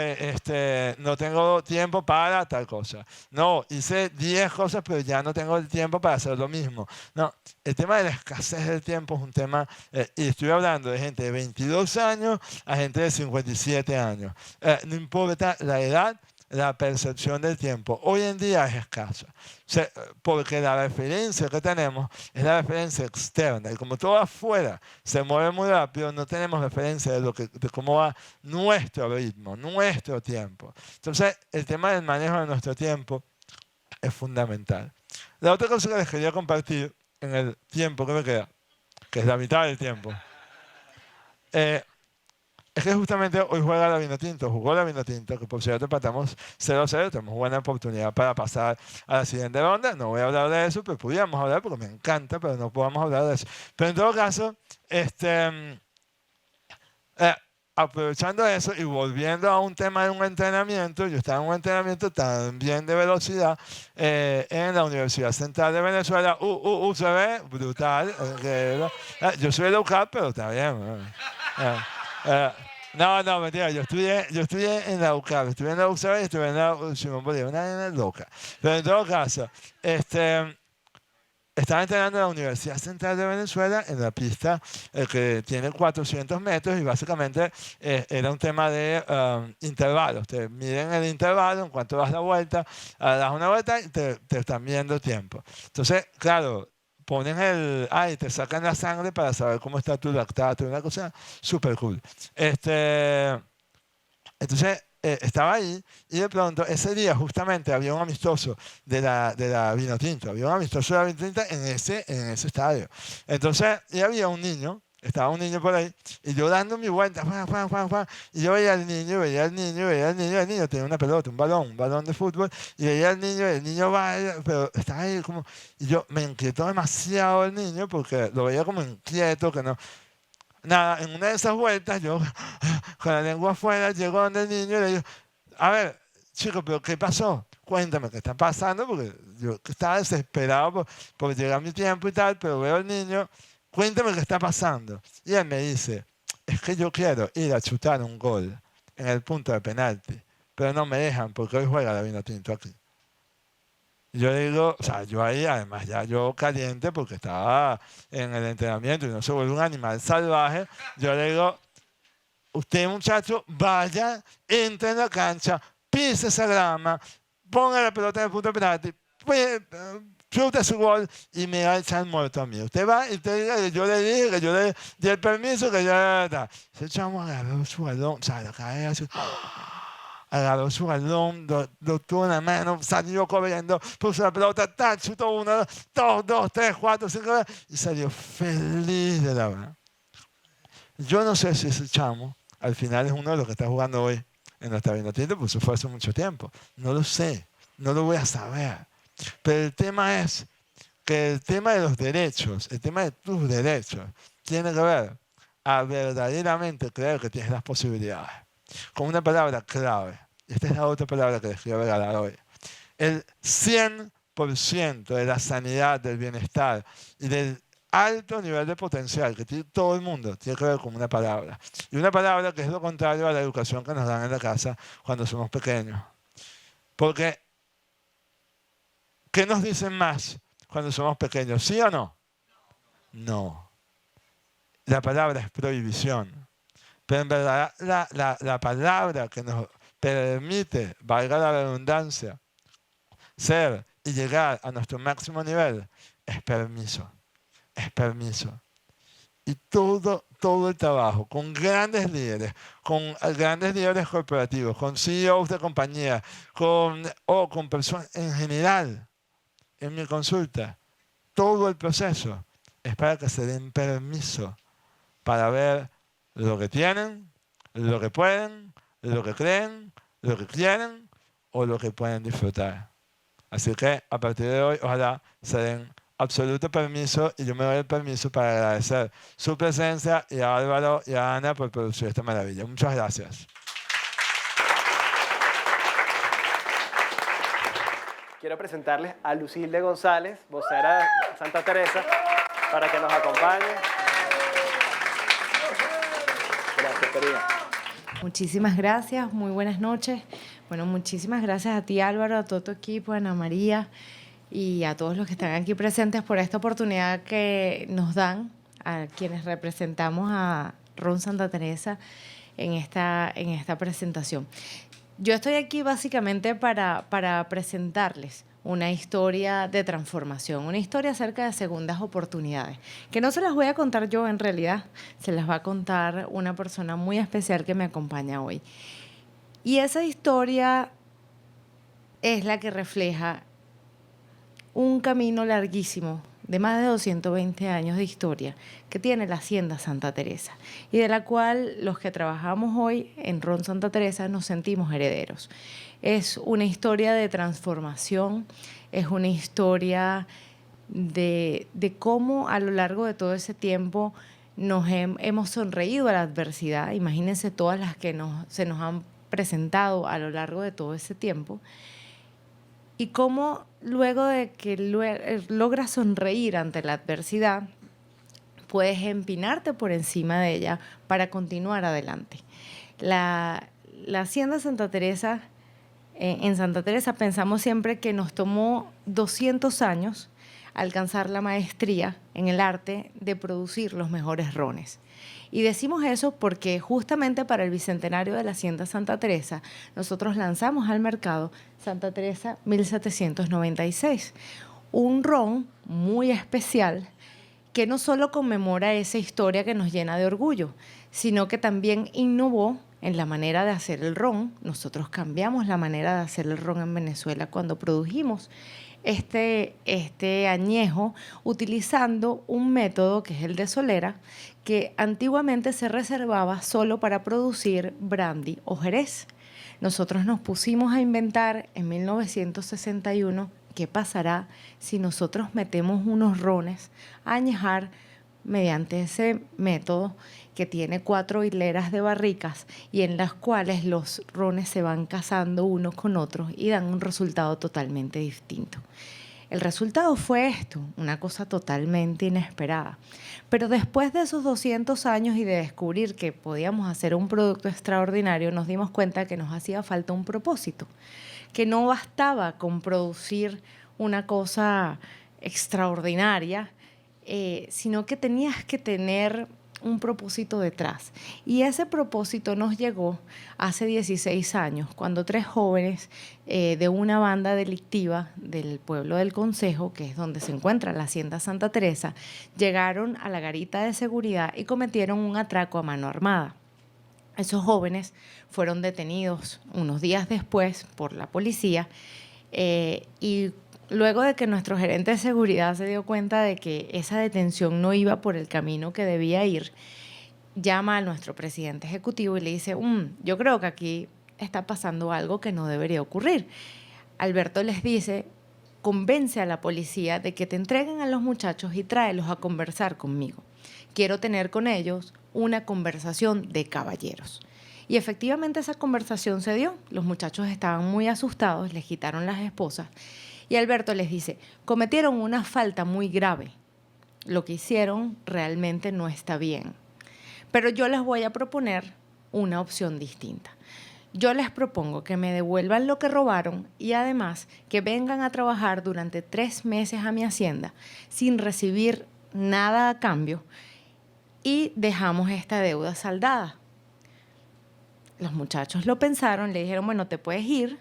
no tengo tiempo para tal cosa. No, hice 10 cosas, pero ya no tengo el tiempo para hacer lo mismo. No, el tema de la escasez del tiempo es un tema, y estoy hablando de gente de 22 años a gente de 57 años. No importa la edad, la percepción del tiempo hoy en día es escasa. Porque la referencia que tenemos es la referencia externa. Y como todo afuera se mueve muy rápido, no tenemos referencia de cómo va nuestro ritmo, nuestro tiempo. Entonces, el tema del manejo de nuestro tiempo es fundamental. La otra cosa que les quería compartir en el tiempo que me queda, que es la mitad del tiempo, es que justamente hoy juega la Vinotinto, jugó la Vinotinto, que por cierto empatamos 0-0, tenemos buena oportunidad para pasar a la siguiente ronda. No voy a hablar de eso, pero podríamos hablar porque me encanta, pero no podemos hablar de eso. Pero en todo caso, aprovechando eso y volviendo a un tema de un entrenamiento, yo estaba en un entrenamiento también de velocidad en la Universidad Central de Venezuela, UCB, brutal. Yo soy de UCAP, pero está bien. No, mentira, yo estudié en la UCAP, estuve en la UCB y estuve en la Simón Bolívar, una vaina loca. Pero en todo caso, estaba entrenando en la Universidad Central de Venezuela en la pista que tiene 400 metros y básicamente era un tema de intervalos. Te miden el intervalo en cuanto das la vuelta, das una vuelta y te están midiendo tiempo. Entonces, claro, ponen y te sacan la sangre para saber cómo está tu lactato, una cosa súper cool. Entonces, estaba ahí y de pronto ese día justamente había un amistoso de la Vinotinto, había un amistoso de la Vinotinto en ese estadio. Entonces, y había un niño, estaba un niño por ahí, y yo dando mi vuelta, y yo veía al niño, el niño tenía una pelota, un balón de fútbol, y veía al niño, y el niño va, pero estaba ahí como, y yo me inquietó demasiado el niño, porque lo veía como inquieto, que no. Nada, en una de esas vueltas, yo con la lengua afuera, llego donde el niño y le digo, a ver, chico, ¿pero qué pasó? Cuéntame qué está pasando, porque yo estaba desesperado por llegar mi tiempo y tal, pero veo al niño, cuéntame qué está pasando. Y él me dice, es que yo quiero ir a chutar un gol en el punto de penalti, pero no me dejan porque hoy juega la Vinotinto aquí. Yo digo, o sea, yo ahí además ya yo caliente porque estaba en el entrenamiento y no se vuelve un animal salvaje. Yo le digo, usted muchacho, vaya, entre en la cancha, pise esa grama, ponga la pelota en el punto de penalti, chuta su gol y me echan muerto a mí. Usted va y usted diga que yo le dije, que yo le di el permiso, que ya está. Ese chamo agarró su balón, o sea, la cae así, agarró su balón, lo tuvo en la mano, salió corriendo, puso la pelota, chutó 1, 2, 2, 3, 4, 5, y salió feliz de la vida. Yo no sé si ese chamo al final es uno de los que está jugando hoy en nuestra Vinotinto, pues eso fue hace mucho tiempo. No lo sé, no lo voy a saber. Pero el tema es que el tema de los derechos, el tema de tus derechos, tiene que ver a verdaderamente creer que tienes las posibilidades. Con una palabra clave. Esta es la otra palabra que les quiero regalar hoy. El 100% de la sanidad, del bienestar y del alto nivel de potencial que tiene todo el mundo tiene que ver con una palabra. Y una palabra que es lo contrario a la educación que nos dan en la casa cuando somos pequeños. Porque, ¿qué nos dicen más cuando somos pequeños? ¿Sí o no? No. La palabra es prohibición. Pero en verdad la palabra que nos permite, valga la redundancia, ser y llegar a nuestro máximo nivel es permiso. Es permiso. Y todo el trabajo con grandes líderes corporativos, con CEOs de compañías, con personas en general, en mi consulta, todo el proceso es para que se den permiso para ver lo que tienen, lo que pueden, lo que creen, lo que quieren o lo que pueden disfrutar. Así que a partir de hoy, ojalá se den absoluto permiso y yo me doy el permiso para agradecer su presencia y a Álvaro y a Ana por producir esta maravilla. Muchas gracias. Quiero presentarles a Lucilde González, vocera de Santa Teresa, para que nos acompañe. Gracias, querida. Muchísimas gracias, muy buenas noches. Bueno, muchísimas gracias a ti, Álvaro, a todo tu equipo, a Ana María y a todos los que están aquí presentes por esta oportunidad que nos dan a quienes representamos a Ron Santa Teresa en esta presentación. Yo estoy aquí básicamente para presentarles una historia de transformación, una historia acerca de segundas oportunidades, que no se las voy a contar yo en realidad, se las va a contar una persona muy especial que me acompaña hoy. Y esa historia es la que refleja un camino larguísimo de más de 220 años de historia que tiene la Hacienda Santa Teresa y de la cual los que trabajamos hoy en Ron Santa Teresa nos sentimos herederos. Es una historia de transformación, es una historia de cómo a lo largo de todo ese tiempo hemos sonreído a la adversidad. Imagínense todas las que se nos han presentado a lo largo de todo ese tiempo. Y cómo luego de que logras sonreír ante la adversidad, puedes empinarte por encima de ella para continuar adelante. La Hacienda Santa Teresa, en Santa Teresa pensamos siempre que nos tomó 200 años alcanzar la maestría en el arte de producir los mejores rones. Y decimos eso porque justamente para el bicentenario de la Hacienda Santa Teresa, nosotros lanzamos al mercado Santa Teresa 1796, un ron muy especial que no solo conmemora esa historia que nos llena de orgullo, sino que también innovó en la manera de hacer el ron. Nosotros cambiamos la manera de hacer el ron en Venezuela cuando produjimos este añejo utilizando un método que es el de solera, que antiguamente se reservaba solo para producir brandy o jerez. Nosotros nos pusimos a inventar en 1961 qué pasará si nosotros metemos unos rones a añejar mediante ese método que tiene 4 hileras de barricas y en las cuales los rones se van casando unos con otros y dan un resultado totalmente distinto. El resultado fue esto, una cosa totalmente inesperada. Pero después de esos 200 años y de descubrir que podíamos hacer un producto extraordinario, nos dimos cuenta que nos hacía falta un propósito, que no bastaba con producir una cosa extraordinaria, sino que tenías que tener un propósito detrás. Y ese propósito nos llegó hace 16 años, cuando 3 jóvenes de una banda delictiva del pueblo del Concejo, que es donde se encuentra la Hacienda Santa Teresa, llegaron a la garita de seguridad y cometieron un atraco a mano armada. Esos jóvenes fueron detenidos unos días después por la policía y luego de que nuestro gerente de seguridad se dio cuenta de que esa detención no iba por el camino que debía ir, llama a nuestro presidente ejecutivo y le dice, yo creo que aquí está pasando algo que no debería ocurrir. Alberto les dice, convence a la policía de que te entreguen a los muchachos y tráelos a conversar conmigo. Quiero tener con ellos una conversación de caballeros. Y efectivamente esa conversación se dio. Los muchachos estaban muy asustados, les quitaron las esposas. Y Alberto les dice, cometieron una falta muy grave. Lo que hicieron realmente no está bien. Pero yo les voy a proponer una opción distinta. Yo les propongo que me devuelvan lo que robaron y además que vengan a trabajar durante 3 meses a mi hacienda sin recibir nada a cambio y dejamos esta deuda saldada. Los muchachos lo pensaron, le dijeron, bueno, te puedes ir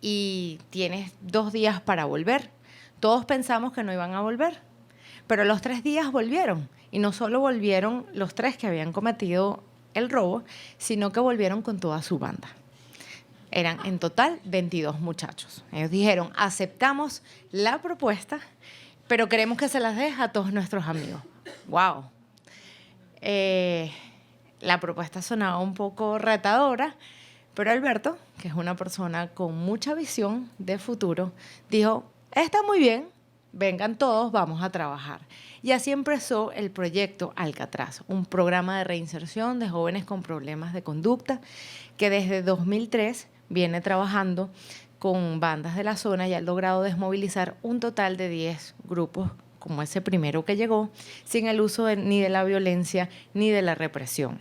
y tienes 2 días para volver. Todos pensamos que no iban a volver, pero los 3 días volvieron. Y no solo volvieron los 3 que habían cometido el robo, sino que volvieron con toda su banda. Eran en total 22 muchachos. Ellos dijeron, aceptamos la propuesta, pero queremos que se las deje a todos nuestros amigos. ¡Wow! La propuesta sonaba un poco retadora, pero Alberto, que es una persona con mucha visión de futuro, dijo, está muy bien, vengan todos, vamos a trabajar. Y así empezó el proyecto Alcatraz, un programa de reinserción de jóvenes con problemas de conducta que desde 2003 viene trabajando con bandas de la zona y ha logrado desmovilizar un total de 10 grupos como ese primero que llegó, sin el uso ni de la violencia ni de la represión.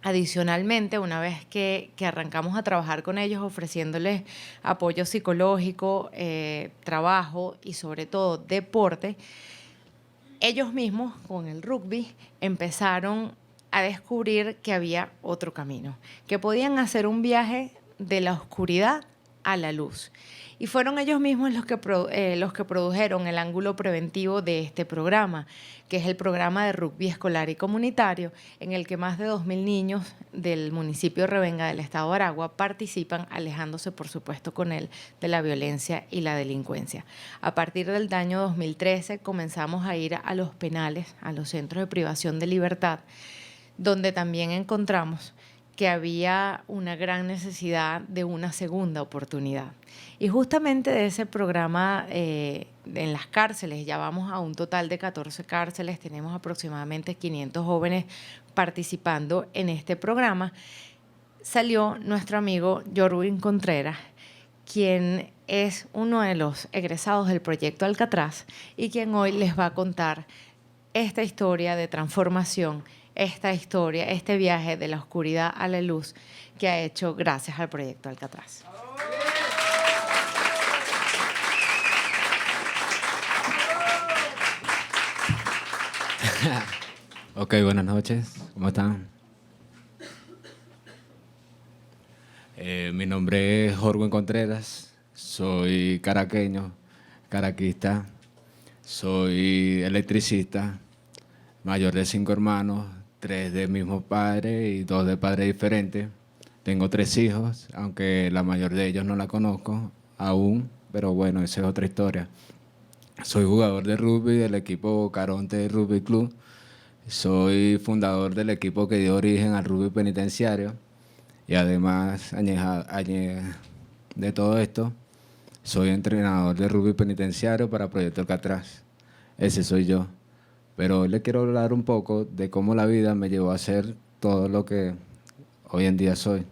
Adicionalmente, una vez que arrancamos a trabajar con ellos, ofreciéndoles apoyo psicológico, trabajo y sobre todo deporte, ellos mismos con el rugby empezaron a descubrir que había otro camino, que podían hacer un viaje de la oscuridad a la luz. Y fueron ellos mismos los que produjeron el ángulo preventivo de este programa, que es el programa de rugby escolar y comunitario, en el que más de 2.000 niños del municipio de Revenga del estado de Aragua participan, alejándose, por supuesto, con él de la violencia y la delincuencia. A partir del año 2013 comenzamos a ir a los penales, a los centros de privación de libertad, donde también encontramos que había una gran necesidad de una segunda oportunidad. Y justamente de ese programa en las cárceles, ya vamos a un total de 14 cárceles, tenemos aproximadamente 500 jóvenes participando en este programa, salió nuestro amigo Jorwin Contreras, quien es uno de los egresados del proyecto Alcatraz y quien hoy les va a contar esta historia de transformación, esta historia, este viaje de la oscuridad a la luz que ha hecho gracias al proyecto Alcatraz. Ok, buenas noches. ¿Cómo están? Mi nombre es Jorwin Contreras. Soy caraqueño, caraquista. Soy electricista, mayor de 5 hermanos, 3 del mismo padre y 2 de padres diferentes. Tengo 3 hijos, aunque la mayor de ellos no la conozco aún, pero bueno, esa es otra historia. Soy jugador de rugby del equipo Caronte Rugby Club. Soy fundador del equipo que dio origen al rugby penitenciario. Y además, de todo esto, soy entrenador de rugby penitenciario para Proyecto Alcatraz. Ese soy yo. Pero hoy les quiero hablar un poco de cómo la vida me llevó a ser todo lo que hoy en día soy.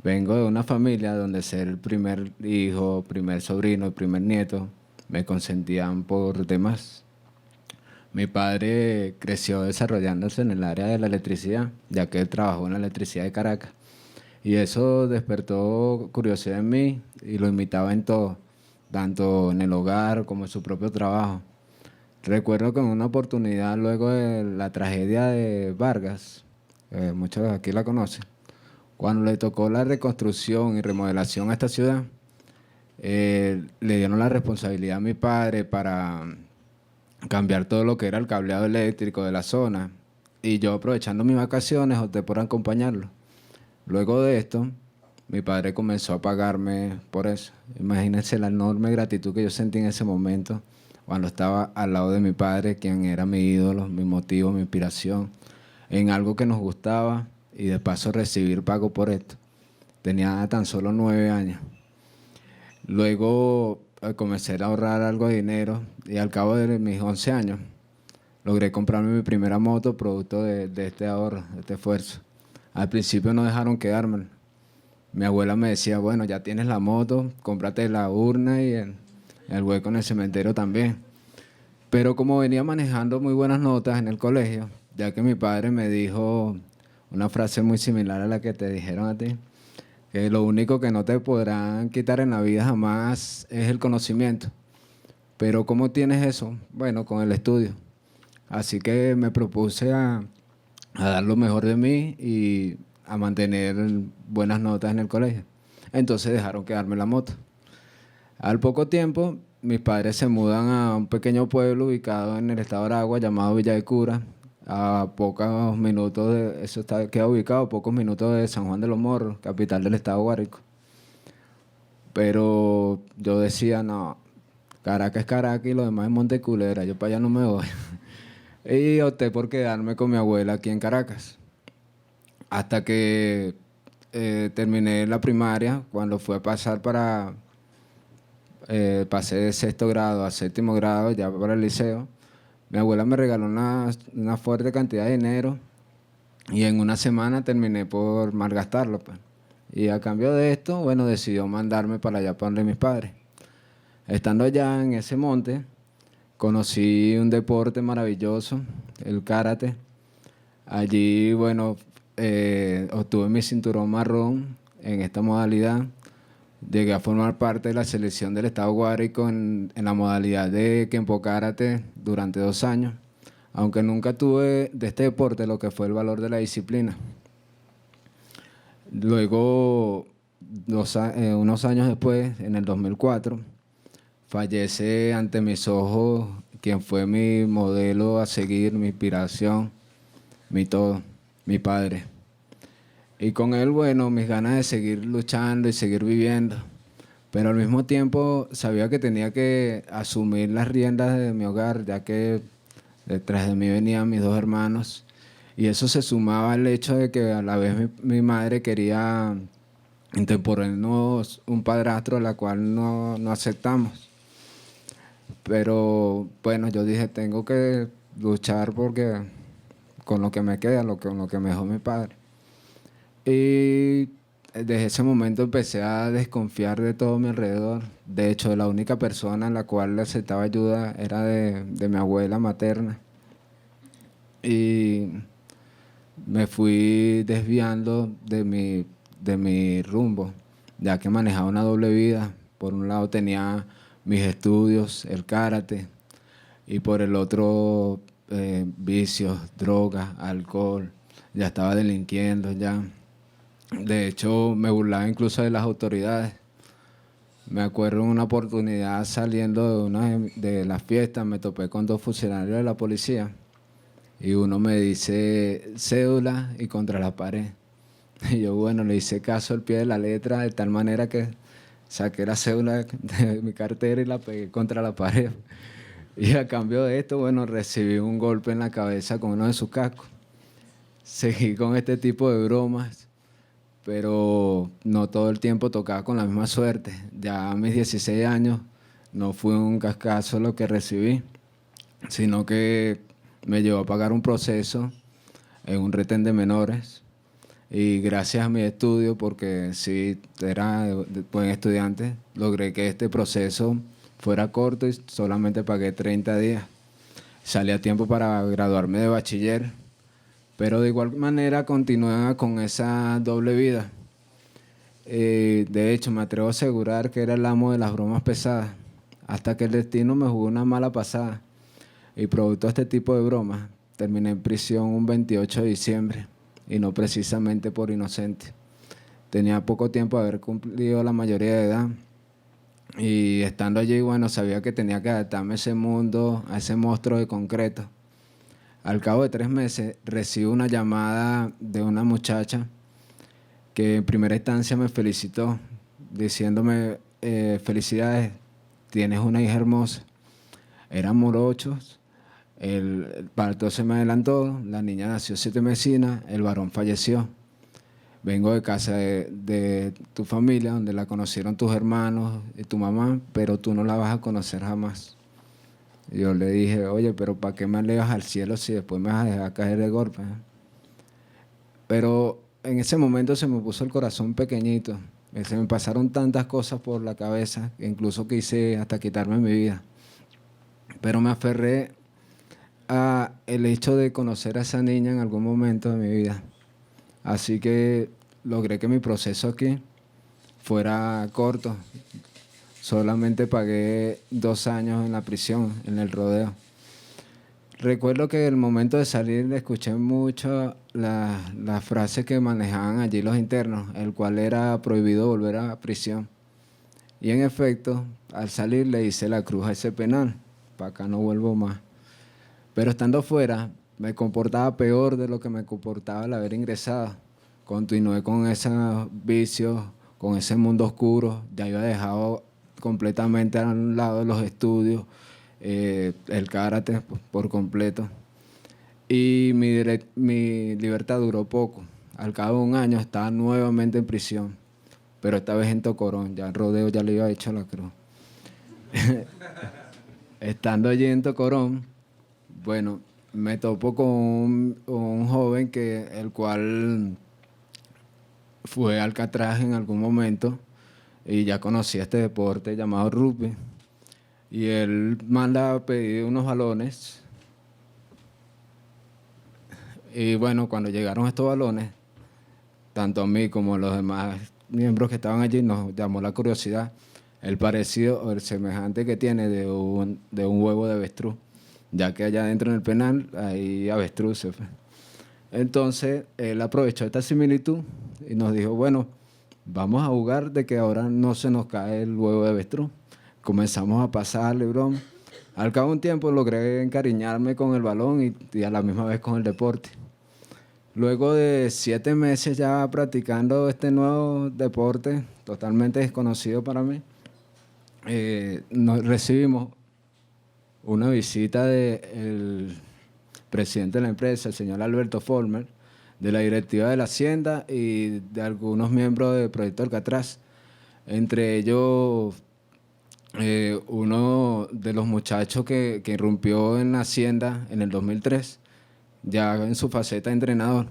Vengo de una familia donde ser el primer hijo, primer sobrino y primer nieto me consentían por demás. Mi padre creció desarrollándose en el área de la electricidad, ya que él trabajó en la electricidad de Caracas. Y eso despertó curiosidad en mí y lo imitaba en todo, tanto en el hogar como en su propio trabajo. Recuerdo que en una oportunidad, luego de la tragedia de Vargas, muchos de aquí la conocen, cuando le tocó la reconstrucción y remodelación a esta ciudad, le dieron la responsabilidad a mi padre para cambiar todo lo que era el cableado eléctrico de la zona. Y yo, aprovechando mis vacaciones, opté por acompañarlo. Luego de esto, mi padre comenzó a pagarme por eso. Imagínense la enorme gratitud que yo sentí en ese momento, cuando estaba al lado de mi padre, quien era mi ídolo, mi motivo, mi inspiración, en algo que nos gustaba y de paso recibir pago por esto. Tenía tan solo 9 años. Luego comencé a ahorrar algo de dinero y al cabo de mis 11 años logré comprarme mi primera moto producto de este ahorro, de este esfuerzo. Al principio no dejaron quedármela. Mi abuela me decía, bueno, ya tienes la moto, cómprate la urna y el hueco en el cementerio también. Pero como venía manejando muy buenas notas en el colegio, ya que mi padre me dijo una frase muy similar a la que te dijeron a ti, que lo único que no te podrán quitar en la vida jamás es el conocimiento. Pero ¿cómo tienes eso? Bueno, con el estudio. Así que me propuse a dar lo mejor de mí y a mantener buenas notas en el colegio. Entonces dejaron quedarme la moto. Al poco tiempo, mis padres se mudan a un pequeño pueblo ubicado en el estado de Aragua llamado Villa de Cura, a pocos minutos queda ubicado a pocos minutos de San Juan de los Morros, capital del estado de Guárico. Pero yo decía, no, Caracas es Caracas y lo demás es Monteculebra, yo para allá no me voy. Y opté por quedarme con mi abuela aquí en Caracas. Hasta que terminé la primaria, cuando fue a pasar pasé de 6º grado a 7º grado, ya para el liceo. Mi abuela me regaló una fuerte cantidad de dinero y en una semana terminé por malgastarlo, pues. Y a cambio de esto, bueno, decidió mandarme para allá, para donde mis padres. Estando allá en ese monte, conocí un deporte maravilloso, el karate. Allí, bueno, obtuve mi cinturón marrón en esta modalidad. Llegué a formar parte de la selección del estado Guárico en la modalidad de Kenpo Karate durante 2 años, aunque nunca tuve de este deporte lo que fue el valor de la disciplina. Luego, unos años después, en el 2004, fallece ante mis ojos quien fue mi modelo a seguir, mi inspiración, mi todo, mi padre. Y con él, bueno, mis ganas de seguir luchando y seguir viviendo. Pero al mismo tiempo sabía que tenía que asumir las riendas de mi hogar, ya que detrás de mí venían mis 2 hermanos. Y eso se sumaba al hecho de que a la vez mi madre quería interponernos un padrastro, la cual no aceptamos. Pero bueno, yo dije, tengo que luchar porque con lo que me queda, con lo que me dejó mi padre. Y desde ese momento empecé a desconfiar de todo mi alrededor. De hecho, la única persona en la cual le aceptaba ayuda era de mi abuela materna. Y me fui desviando de mi rumbo, ya que manejaba una doble vida. Por un lado tenía mis estudios, el karate, y por el otro vicios, drogas, alcohol. Ya estaba delinquiendo ya. De hecho, me burlaba incluso de las autoridades. Me acuerdo en una oportunidad saliendo de una de las fiestas, me topé con 2 funcionarios de la policía y uno me dice cédula y contra la pared. Y yo, bueno, le hice caso al pie de la letra de tal manera que saqué la cédula de mi cartera y la pegué contra la pared. Y a cambio de esto, bueno, recibí un golpe en la cabeza con uno de sus cascos. Seguí con este tipo de bromas, pero no todo el tiempo tocaba con la misma suerte. Ya a mis 16 años no fue un cascazo lo que recibí, sino que me llevó a pagar un proceso en un retén de menores. Y gracias a mi estudio, porque sí era buen estudiante, logré que este proceso fuera corto y solamente pagué 30 días. Salí a tiempo para graduarme de bachiller. Pero de igual manera continuaba con esa doble vida. De hecho, me atrevo a asegurar que era el amo de las bromas pesadas, hasta que el destino me jugó una mala pasada. Y producto de este tipo de bromas, terminé en prisión un 28 de diciembre y no precisamente por inocente. Tenía poco tiempo de haber cumplido la mayoría de edad y estando allí, bueno, sabía que tenía que adaptarme a ese mundo, a ese monstruo de concreto. Al cabo de 3 meses recibo una llamada de una muchacha que en primera instancia me felicitó, diciéndome, felicidades, tienes una hija hermosa. Eran morochos, el parto se me adelantó, la niña nació 7 mesinas, el varón falleció. Vengo de casa de tu familia, donde la conocieron tus hermanos y tu mamá, pero tú no la vas a conocer jamás. Y yo le dije, oye, pero ¿para qué me elevas al cielo si después me vas a dejar caer de golpe? Pero en ese momento se me puso el corazón pequeñito. Se me pasaron tantas cosas por la cabeza, que incluso quise hasta quitarme mi vida. Pero me aferré a el hecho de conocer a esa niña en algún momento de mi vida. Así que logré que mi proceso aquí fuera corto. Solamente pagué 2 años en la prisión, en el rodeo. Recuerdo que el momento de salir escuché mucho la frase que manejaban allí los internos, el cual era prohibido volver a prisión. Y en efecto, al salir le hice la cruz a ese penal, para acá no vuelvo más. Pero estando fuera, me comportaba peor de lo que me comportaba al haber ingresado. Continué con esos vicios, con ese mundo oscuro, ya había dejado completamente a un lado los estudios, el karate por completo. Y mi libertad duró poco. Al cabo de 1 año estaba nuevamente en prisión, pero esta vez en Tocorón, ya en rodeo ya le había hecho la cruz. Estando allí en Tocorón, bueno, me topo con un joven el cual fue a Alcatraz en algún momento y ya conocía este deporte llamado rugby. Y él manda a pedir unos balones. Y bueno, cuando llegaron estos balones, tanto a mí como a los demás miembros que estaban allí, nos llamó la curiosidad el parecido o el semejante que tiene de un huevo de avestruz, ya que allá dentro en el penal hay avestruces. Entonces, él aprovechó esta similitud y nos dijo, bueno, vamos a jugar de que ahora no se nos cae el huevo de avestruz. Comenzamos a pasarle broma. Al cabo de un tiempo logré encariñarme con el balón y a la misma vez con el deporte. Luego de 7 meses ya practicando este nuevo deporte, totalmente desconocido para mí, nos recibimos una visita del presidente de la empresa, el señor Alberto Folmer, de la directiva de la Hacienda y de algunos miembros del Proyecto Alcatraz. Entre ellos, uno de los muchachos que irrumpió en la Hacienda en el 2003, ya en su faceta de entrenador.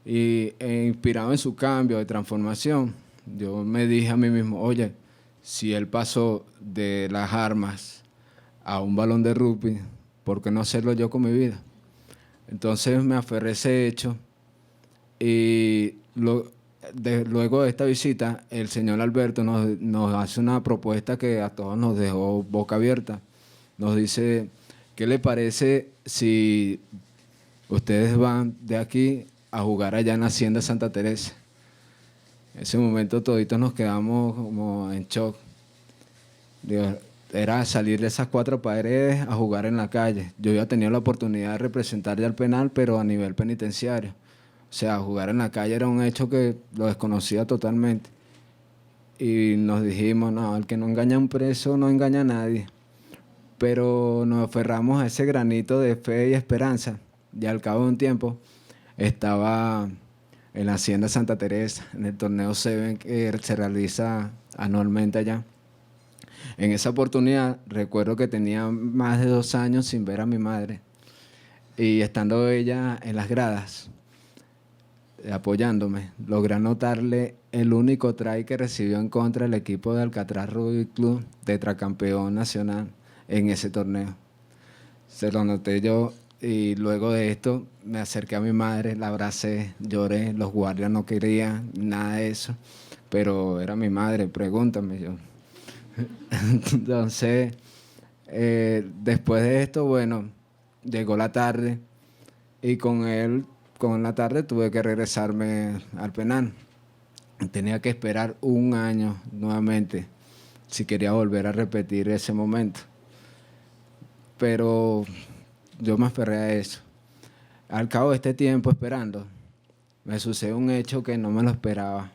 Y inspirado en su cambio de transformación, yo me dije a mí mismo, oye, si él pasó de las armas a un balón de rugby, ¿por qué no hacerlo yo con mi vida? Entonces me aferré a ese hecho y luego de esta visita, el señor Alberto nos hace una propuesta que a todos nos dejó boca abierta. Nos dice, ¿qué le parece si ustedes van de aquí a jugar allá en la Hacienda Santa Teresa? En ese momento toditos nos quedamos como en shock. Digo, era salir de esas 4 paredes a jugar en la calle. Yo había tenido la oportunidad de representar ya el penal, pero a nivel penitenciario. O sea, jugar en la calle era un hecho que lo desconocía totalmente. Y nos dijimos, no, el que no engaña a un preso no engaña a nadie. Pero nos aferramos a ese granito de fe y esperanza. Y al cabo de un tiempo estaba en la Hacienda Santa Teresa, en el torneo Seven que se realiza anualmente allá. En esa oportunidad recuerdo que tenía más de 2 años sin ver a mi madre y estando ella en las gradas apoyándome, logré anotarle el único try que recibió en contra del equipo de Alcatraz Rugby Club, tetracampeón nacional en ese torneo. Se lo anoté yo y luego de esto me acerqué a mi madre, la abracé, lloré, los guardias no querían nada de eso, pero era mi madre, pregúntame yo. Entonces, Después de esto, bueno, llegó la tarde y con la tarde tuve que regresarme al penal. Tenía que esperar un año nuevamente si quería volver a repetir ese momento. Pero yo me aferré a eso. Al cabo de este tiempo esperando, me sucede un hecho que no me lo esperaba.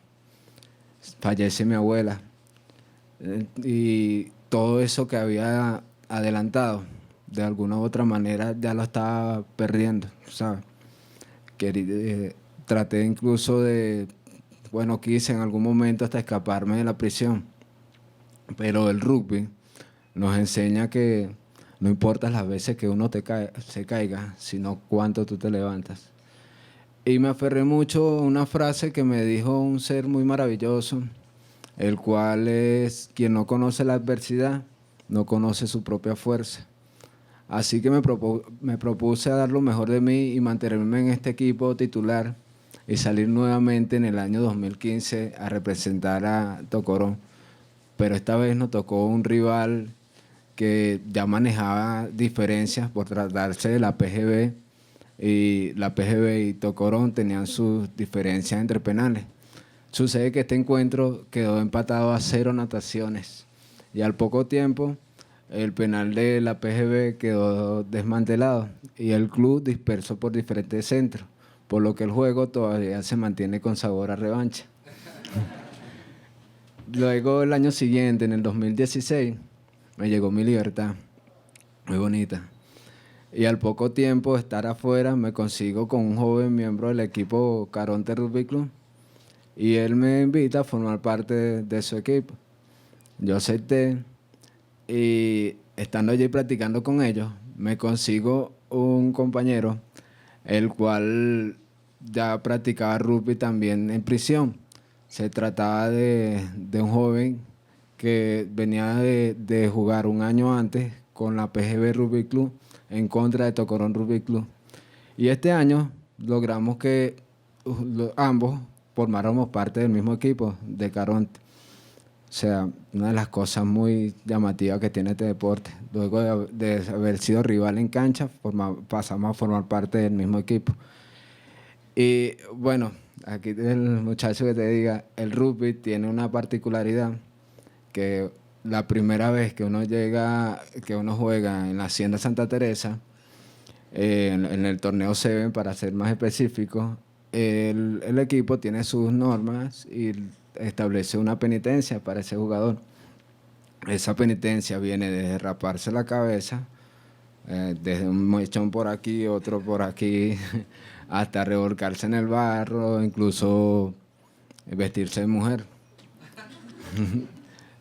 Fallece mi abuela. Y todo eso que había adelantado, de alguna u otra manera ya lo estaba perdiendo, ¿sabes? Traté incluso quise en algún momento hasta escaparme de la prisión. Pero el rugby nos enseña que no importa las veces que uno se caiga, sino cuánto tú te levantas. Y me aferré mucho a una frase que me dijo un ser muy maravilloso, el cual es: quien no conoce la adversidad, no conoce su propia fuerza. Así que me propuse a dar lo mejor de mí y mantenerme en este equipo titular y salir nuevamente en el año 2015 a representar a Tocorón. Pero esta vez nos tocó un rival que ya manejaba diferencias por tratarse de la PGB, y la PGB y Tocorón tenían sus diferencias entre penales. Sucede que este encuentro quedó empatado a 0 anotaciones y al poco tiempo el penal de la PGB quedó desmantelado y el club dispersó por diferentes centros, por lo que el juego todavía se mantiene con sabor a revancha. Luego, el año siguiente, en el 2016, me llegó mi libertad, muy bonita. Y al poco tiempo de estar afuera, me consigo con un joven miembro del equipo Caronte Rugby Club y él me invita a formar parte de su equipo. Yo acepté y estando allí practicando con ellos, me consigo un compañero, el cual ya practicaba rugby también en prisión. Se trataba de un joven que venía de jugar un año antes con la PGB Rugby Club en contra de Tocorón Rugby Club. Y este año logramos que ambos formáramos parte del mismo equipo de Caronte. O sea, una de las cosas muy llamativas que tiene este deporte. Luego de haber sido rival en cancha, pasamos a formar parte del mismo equipo. Y bueno, aquí el muchacho que te diga, el rugby tiene una particularidad que la primera vez que uno juega en la Hacienda Santa Teresa, en el torneo Seven, para ser más específico, el equipo tiene sus normas y establece una penitencia para ese jugador. Esa penitencia viene desde raparse la cabeza, desde un mechón por aquí, otro por aquí, hasta revolcarse en el barro, incluso vestirse de mujer.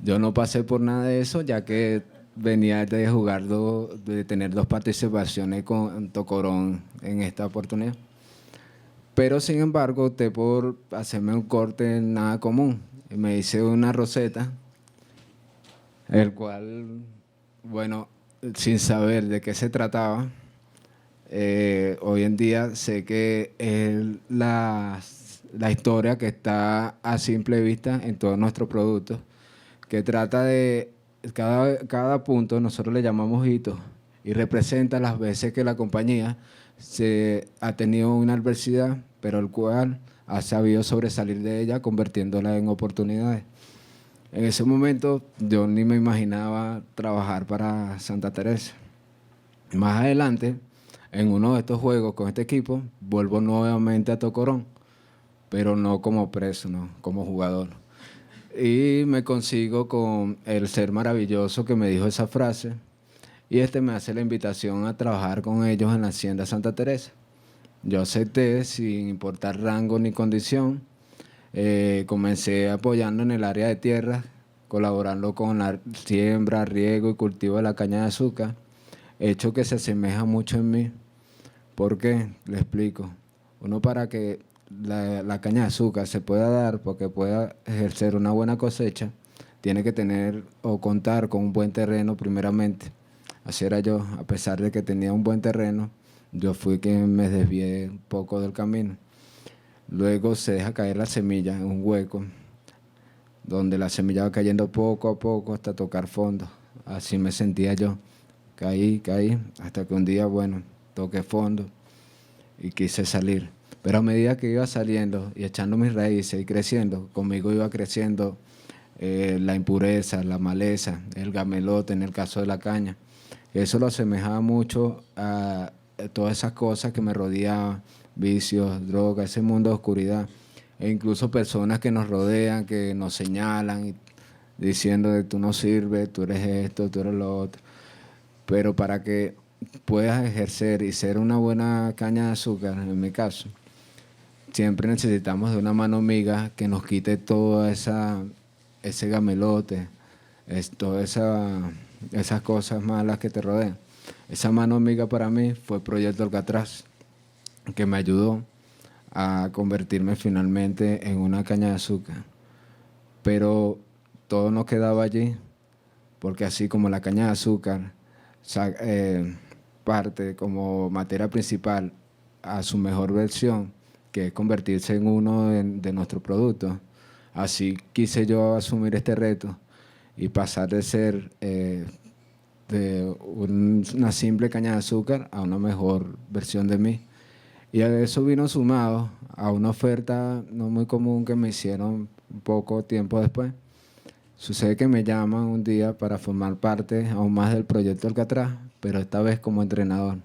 Yo no pasé por nada de eso, ya que venía de tener 2 participaciones con Tocorón en esta oportunidad. Pero sin embargo, opté por hacerme un corte nada común. Me hice una roseta, el cual, bueno, sin saber de qué se trataba, hoy en día sé que es la historia que está a simple vista en todos nuestros productos, que trata de cada punto, nosotros le llamamos hito, y representa las veces que la compañía ha tenido una adversidad, pero el cual ha sabido sobresalir de ella, convirtiéndola en oportunidades. En ese momento yo ni me imaginaba trabajar para Santa Teresa. Más adelante, en uno de estos juegos con este equipo, vuelvo nuevamente a Tocorón, pero no como preso, no, como jugador. Y me consigo con el ser maravilloso que me dijo esa frase, y me hace la invitación a trabajar con ellos en la Hacienda Santa Teresa. Yo acepté sin importar rango ni condición. Comencé apoyando en el área de tierra, colaborando con la siembra, riego y cultivo de la caña de azúcar, hecho que se asemeja mucho en mí. ¿Por qué? Le explico. Uno, para que la caña de azúcar se pueda dar, porque pueda ejercer una buena cosecha, tiene que tener o contar con un buen terreno primeramente. Así era yo, a pesar de que tenía un buen terreno, yo fui quien me desvié un poco del camino. Luego se deja caer la semilla en un hueco, donde la semilla va cayendo poco a poco hasta tocar fondo. Así me sentía yo, caí, hasta que un día, bueno, toqué fondo y quise salir. Pero a medida que iba saliendo y echando mis raíces y creciendo, conmigo iba creciendo la impureza, la maleza, el gamelote en el caso de la caña. Eso lo asemejaba mucho a todas esas cosas que me rodeaban, vicios, drogas, ese mundo de oscuridad. E incluso personas que nos rodean, que nos señalan, diciendo que tú no sirves, tú eres esto, tú eres lo otro. Pero para que puedas ejercer y ser una buena caña de azúcar, en mi caso, siempre necesitamos de una mano amiga que nos quite todo ese gamelote, todas esas cosas malas que te rodean. Esa mano amiga para mí fue Proyecto Alcatraz, que me ayudó a convertirme finalmente en una caña de azúcar. Pero todo no quedaba allí, porque así como la caña de azúcar parte como materia principal a su mejor versión, que es convertirse en uno de nuestros productos, así quise yo asumir este reto y pasar de ser una simple caña de azúcar a una mejor versión de mí. Y a eso vino sumado a una oferta no muy común que me hicieron un poco tiempo después. Sucede que me llaman un día para formar parte aún más del Proyecto Alcatraz, pero esta vez como entrenador.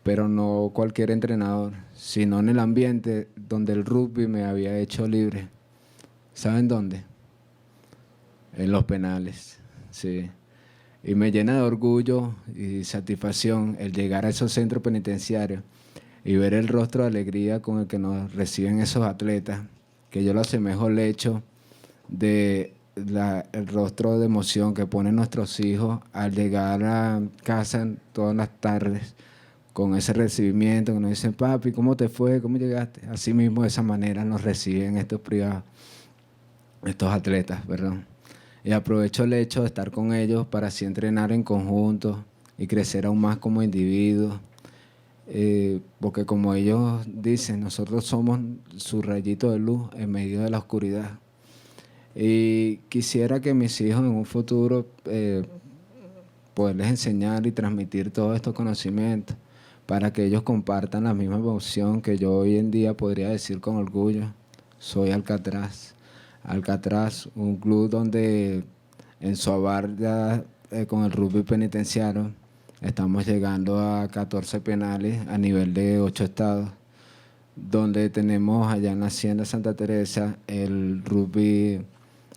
Pero no cualquier entrenador, sino en el ambiente donde el rugby me había hecho libre. ¿Saben dónde? En los penales, sí. Y me llena de orgullo y satisfacción el llegar a esos centros penitenciarios y ver el rostro de alegría con el que nos reciben esos atletas, que yo lo asemejo al hecho de el rostro de emoción que ponen nuestros hijos al llegar a casa todas las tardes con ese recibimiento, que nos dicen, papi, ¿cómo te fue? ¿Cómo llegaste? Así mismo, de esa manera nos reciben estos privados, estos atletas, perdón. Y aprovecho el hecho de estar con ellos para así entrenar en conjunto y crecer aún más como individuos. Porque como ellos dicen, nosotros somos su rayito de luz en medio de la oscuridad. Y quisiera que mis hijos en un futuro poderles enseñar y transmitir todos estos conocimientos para que ellos compartan la misma emoción que yo hoy en día podría decir con orgullo. Soy Alcatraz. Alcatraz, un club donde en su abarca con el rugby penitenciario estamos llegando a 14 penales a nivel de 8 estados, donde tenemos allá en la Hacienda Santa Teresa el rugby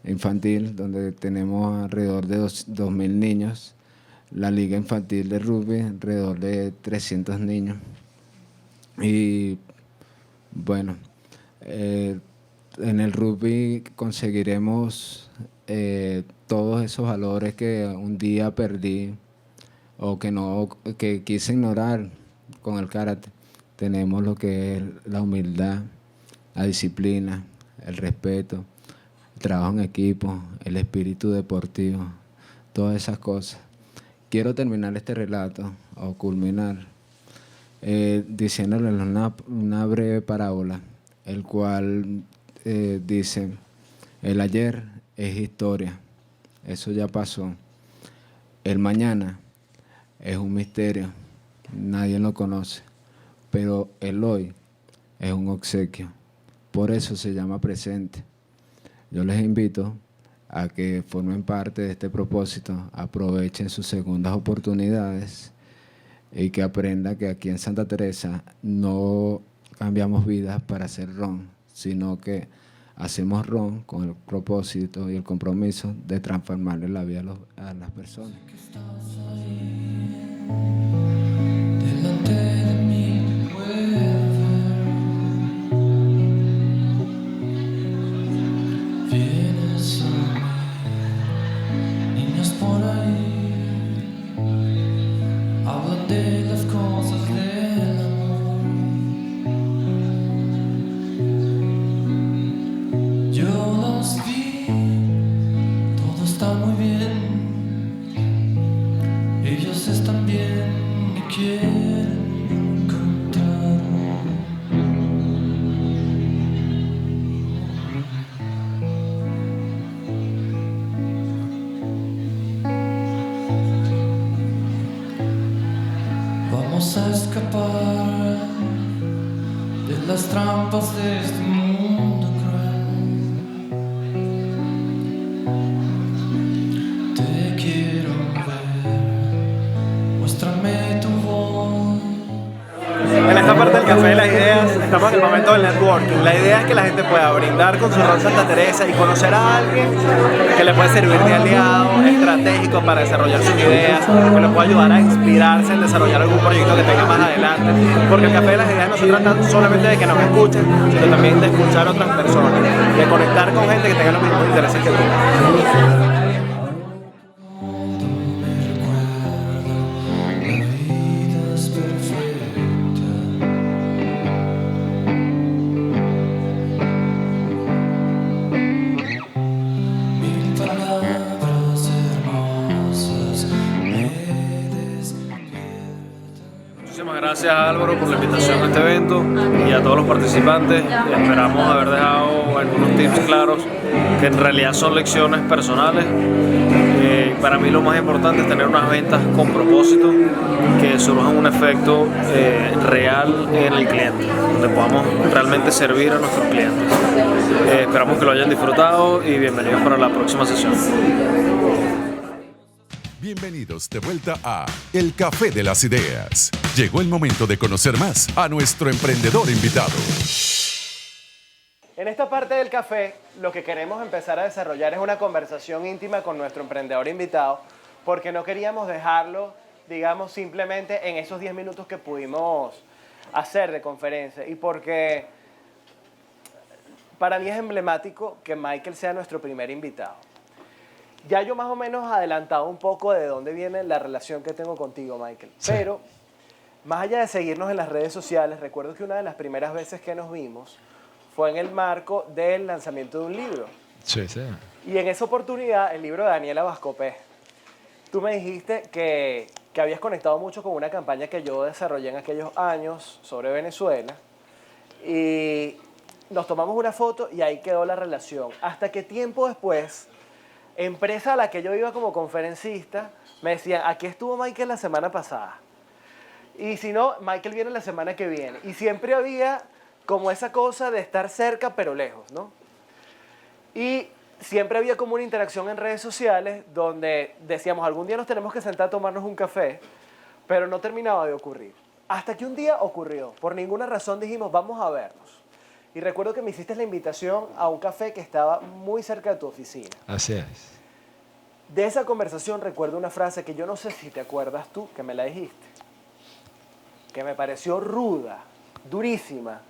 infantil, donde tenemos alrededor de 2.000 niños, la liga infantil de rugby alrededor de 300 niños. Y bueno, en el rugby conseguiremos todos esos valores que un día perdí o que quise ignorar con el karate. Tenemos lo que es la humildad, la disciplina, el respeto, el trabajo en equipo, el espíritu deportivo, todas esas cosas. Quiero terminar este relato o culminar diciéndoles una breve parábola, el cual dice, el ayer es historia, eso ya pasó. El mañana es un misterio, nadie lo conoce, pero el hoy es un obsequio, por eso se llama presente. Yo les invito a que formen parte de este propósito, aprovechen sus segundas oportunidades y que aprendan que aquí en Santa Teresa no cambiamos vidas para hacer ron, sino que hacemos ron con el propósito y el compromiso de transformarle la vida a las personas. Delante de mí vienes a mí, niños por ahí hablan de las cosas del amor. Yo los vi, todo está muy bien. Ellos están bien y quieren cantar. escapar de las trampas de este mundo cruel. Te quiero ver, muéstrame tu voz. En esta parte del Café de las Ideas estamos en el momento del networking. La idea es que la gente pueda brindar con su ron Santa Teresa y conocer a alguien que le puede servir de aliado estratégico para desarrollar sus ideas, que le pueda ayudar a inspirarse en desarrollar algún proyecto que tenga más adelante. Porque el Café de las Ideas no se trata solamente de que nos escuchen, sino también de escuchar a otras personas, de conectar con gente que tenga los mismos intereses que tú. Muchísimas gracias Álvaro por la invitación a este evento y a todos los participantes. Esperamos haber dejado algunos tips claros que en realidad son lecciones personales. Para mí lo más importante es tener unas ventas con propósito que surjan un efecto real en el cliente, donde podamos realmente servir a nuestros clientes. Esperamos que lo hayan disfrutado y bienvenidos para la próxima sesión. Bienvenidos de vuelta a El Café de las Ideas. Llegó el momento de conocer más a nuestro emprendedor invitado. En esta parte del café, lo que queremos empezar a desarrollar es una conversación íntima con nuestro emprendedor invitado, porque no queríamos dejarlo, digamos, simplemente en esos 10 minutos que pudimos hacer de conferencia, y porque para mí es emblemático que Michael sea nuestro primer invitado. Ya yo más o menos adelantado un poco de dónde viene la relación que tengo contigo, Michael. Sí. Pero, más allá de seguirnos en las redes sociales, recuerdo que una de las primeras veces que nos vimos fue en el marco del lanzamiento de un libro. Sí, sí. Y en esa oportunidad, el libro de Daniela Vascopé, tú me dijiste que habías conectado mucho con una campaña que yo desarrollé en aquellos años sobre Venezuela. Y nos tomamos una foto y ahí quedó la relación. Hasta que tiempo después, empresa a la que yo iba como conferencista, me decían, aquí estuvo Michael la semana pasada. Y si no, Michael viene la semana que viene. Y siempre había como esa cosa de estar cerca pero lejos, ¿no? Y siempre había como una interacción en redes sociales donde decíamos, algún día nos tenemos que sentar a tomarnos un café, pero no terminaba de ocurrir. Hasta que un día ocurrió. Por ninguna razón dijimos, vamos a vernos. Y recuerdo que me hiciste la invitación a un café que estaba muy cerca de tu oficina. Así es. De esa conversación recuerdo una frase que yo no sé si te acuerdas tú, que me la dijiste, que me pareció ruda, durísima,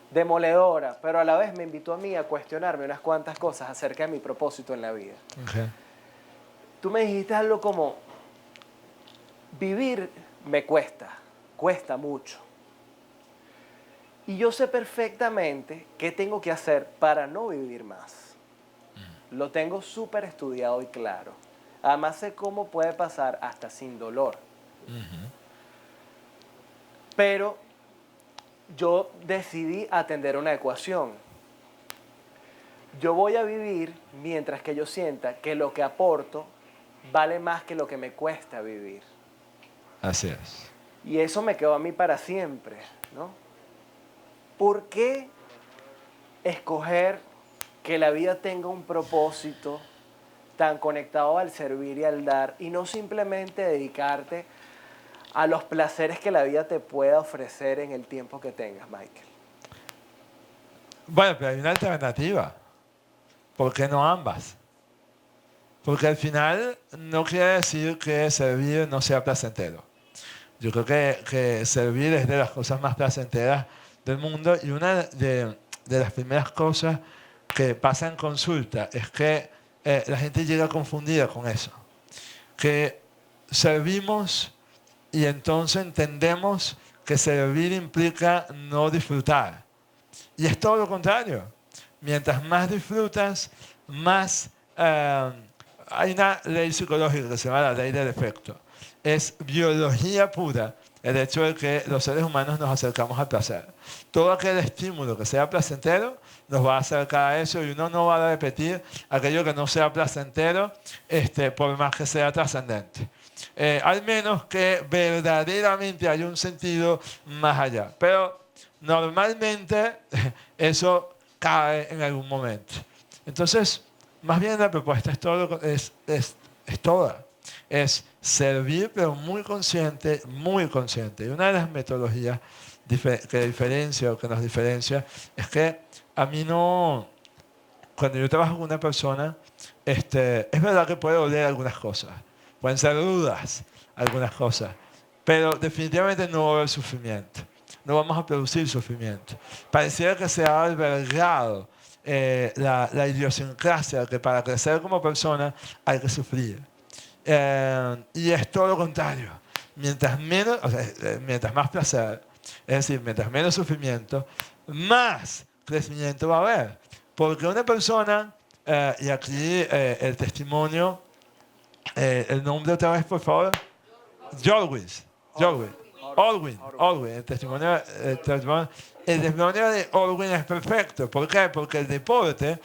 demoledora, pero a la vez me invitó a mí a cuestionarme unas cuantas cosas acerca de mi propósito en la vida. Okay. Tú me dijiste algo como, vivir me cuesta mucho. Y yo sé perfectamente qué tengo que hacer para no vivir más. Lo tengo súper estudiado y claro. Además sé cómo puede pasar hasta sin dolor. Pero yo decidí atender una ecuación. Yo voy a vivir mientras que yo sienta que lo que aporto vale más que lo que me cuesta vivir. Así es. Y eso me quedó a mí para siempre, ¿no? ¿Por qué escoger que la vida tenga un propósito tan conectado al servir y al dar y no simplemente dedicarte a los placeres que la vida te pueda ofrecer en el tiempo que tengas, Michael? Bueno, pero hay una alternativa. ¿Por qué no ambas? Porque al final no quiere decir que servir no sea placentero. Yo creo que servir es de las cosas más placenteras del mundo, y una de las primeras cosas que pasa en consulta es que la gente llega confundida con eso. Que servimos y entonces entendemos que servir implica no disfrutar. Y es todo lo contrario. Mientras más disfrutas, más... hay una ley psicológica que se llama la ley del efecto. Es biología pura el hecho de que los seres humanos nos acercamos al placer. Todo aquel estímulo que sea placentero nos va a acercar a eso, y uno no va a repetir aquello que no sea placentero por más que sea trascendente. al menos que verdaderamente haya un sentido más allá. Pero normalmente eso cae en algún momento. Entonces, más bien la propuesta es toda. Es servir, pero muy consciente, muy consciente. Y una de las metodologías que diferencia o que nos diferencia es que a mí no, cuando yo trabajo con una persona, es verdad que puede oler algunas cosas, pueden ser dudas algunas cosas, pero definitivamente no va a haber sufrimiento, no vamos a producir sufrimiento. Pareciera que se ha albergado la idiosincrasia que para crecer como persona hay que sufrir. Y es todo lo contrario. Mientras más placer, es decir, mientras menos sufrimiento, más crecimiento va a haber. Porque una persona, y aquí el testimonio, el nombre otra vez, por favor, Orwin. El testimonio de Orwin es perfecto. ¿Por qué? Porque el deporte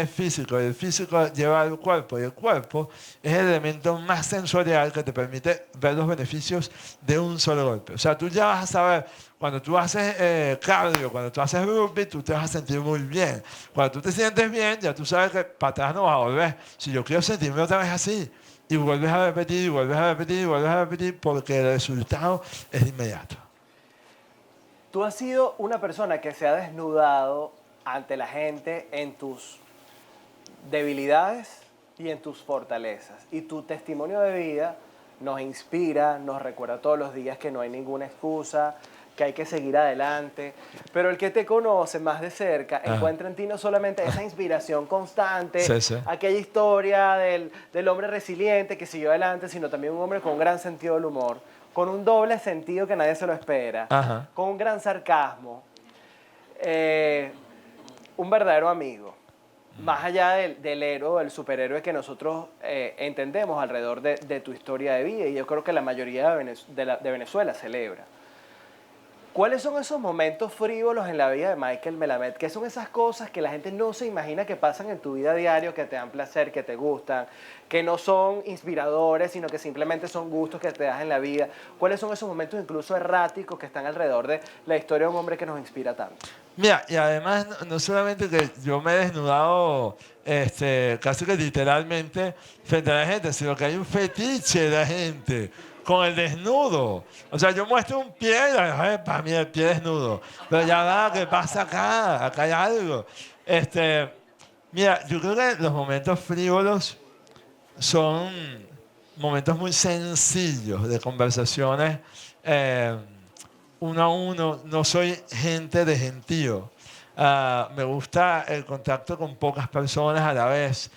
es físico, y el físico lleva al cuerpo, y el cuerpo es el elemento más sensorial que te permite ver los beneficios de un solo golpe. O sea, tú ya vas a saber, cuando tú haces cardio, cuando tú haces rugby, tú te vas a sentir muy bien. Cuando tú te sientes bien, ya tú sabes que para atrás no vas a volver. Si yo quiero sentirme otra vez así, y vuelves a repetir, y vuelves a repetir, y vuelves a repetir, porque el resultado es inmediato. Tú has sido una persona que se ha desnudado ante la gente en tus debilidades y en tus fortalezas. Y tu testimonio de vida nos inspira, nos recuerda todos los días que no hay ninguna excusa, que hay que seguir adelante. Pero el que te conoce más de cerca encuentra en ti no solamente esa inspiración constante, aquella historia del hombre resiliente que siguió adelante, sino también un hombre con un gran sentido del humor, con un doble sentido que nadie se lo espera, con un gran sarcasmo, un verdadero amigo. Más allá del héroe o del superhéroe que nosotros entendemos alrededor de tu historia de vida, y yo creo que la mayoría de Venezuela celebra. ¿Cuáles son esos momentos frívolos en la vida de Michael Melamed? ¿Qué son esas cosas que la gente no se imagina que pasan en tu vida diario, que te dan placer, que te gustan, que no son inspiradores, sino que simplemente son gustos que te das en la vida? ¿Cuáles son esos momentos incluso erráticos que están alrededor de la historia de un hombre que nos inspira tanto? Mira, y además no solamente que yo me he desnudado casi que literalmente frente a la gente, sino que hay un fetiche de la gente con el desnudo. O sea, yo muestro un pie y para mí el pie desnudo. Pero ya va, ¿qué pasa acá? Acá hay algo. Mira, yo creo que los momentos frívolos son momentos muy sencillos de conversaciones uno a uno. No soy gente de gentío. Me gusta el contacto con pocas personas a la vez.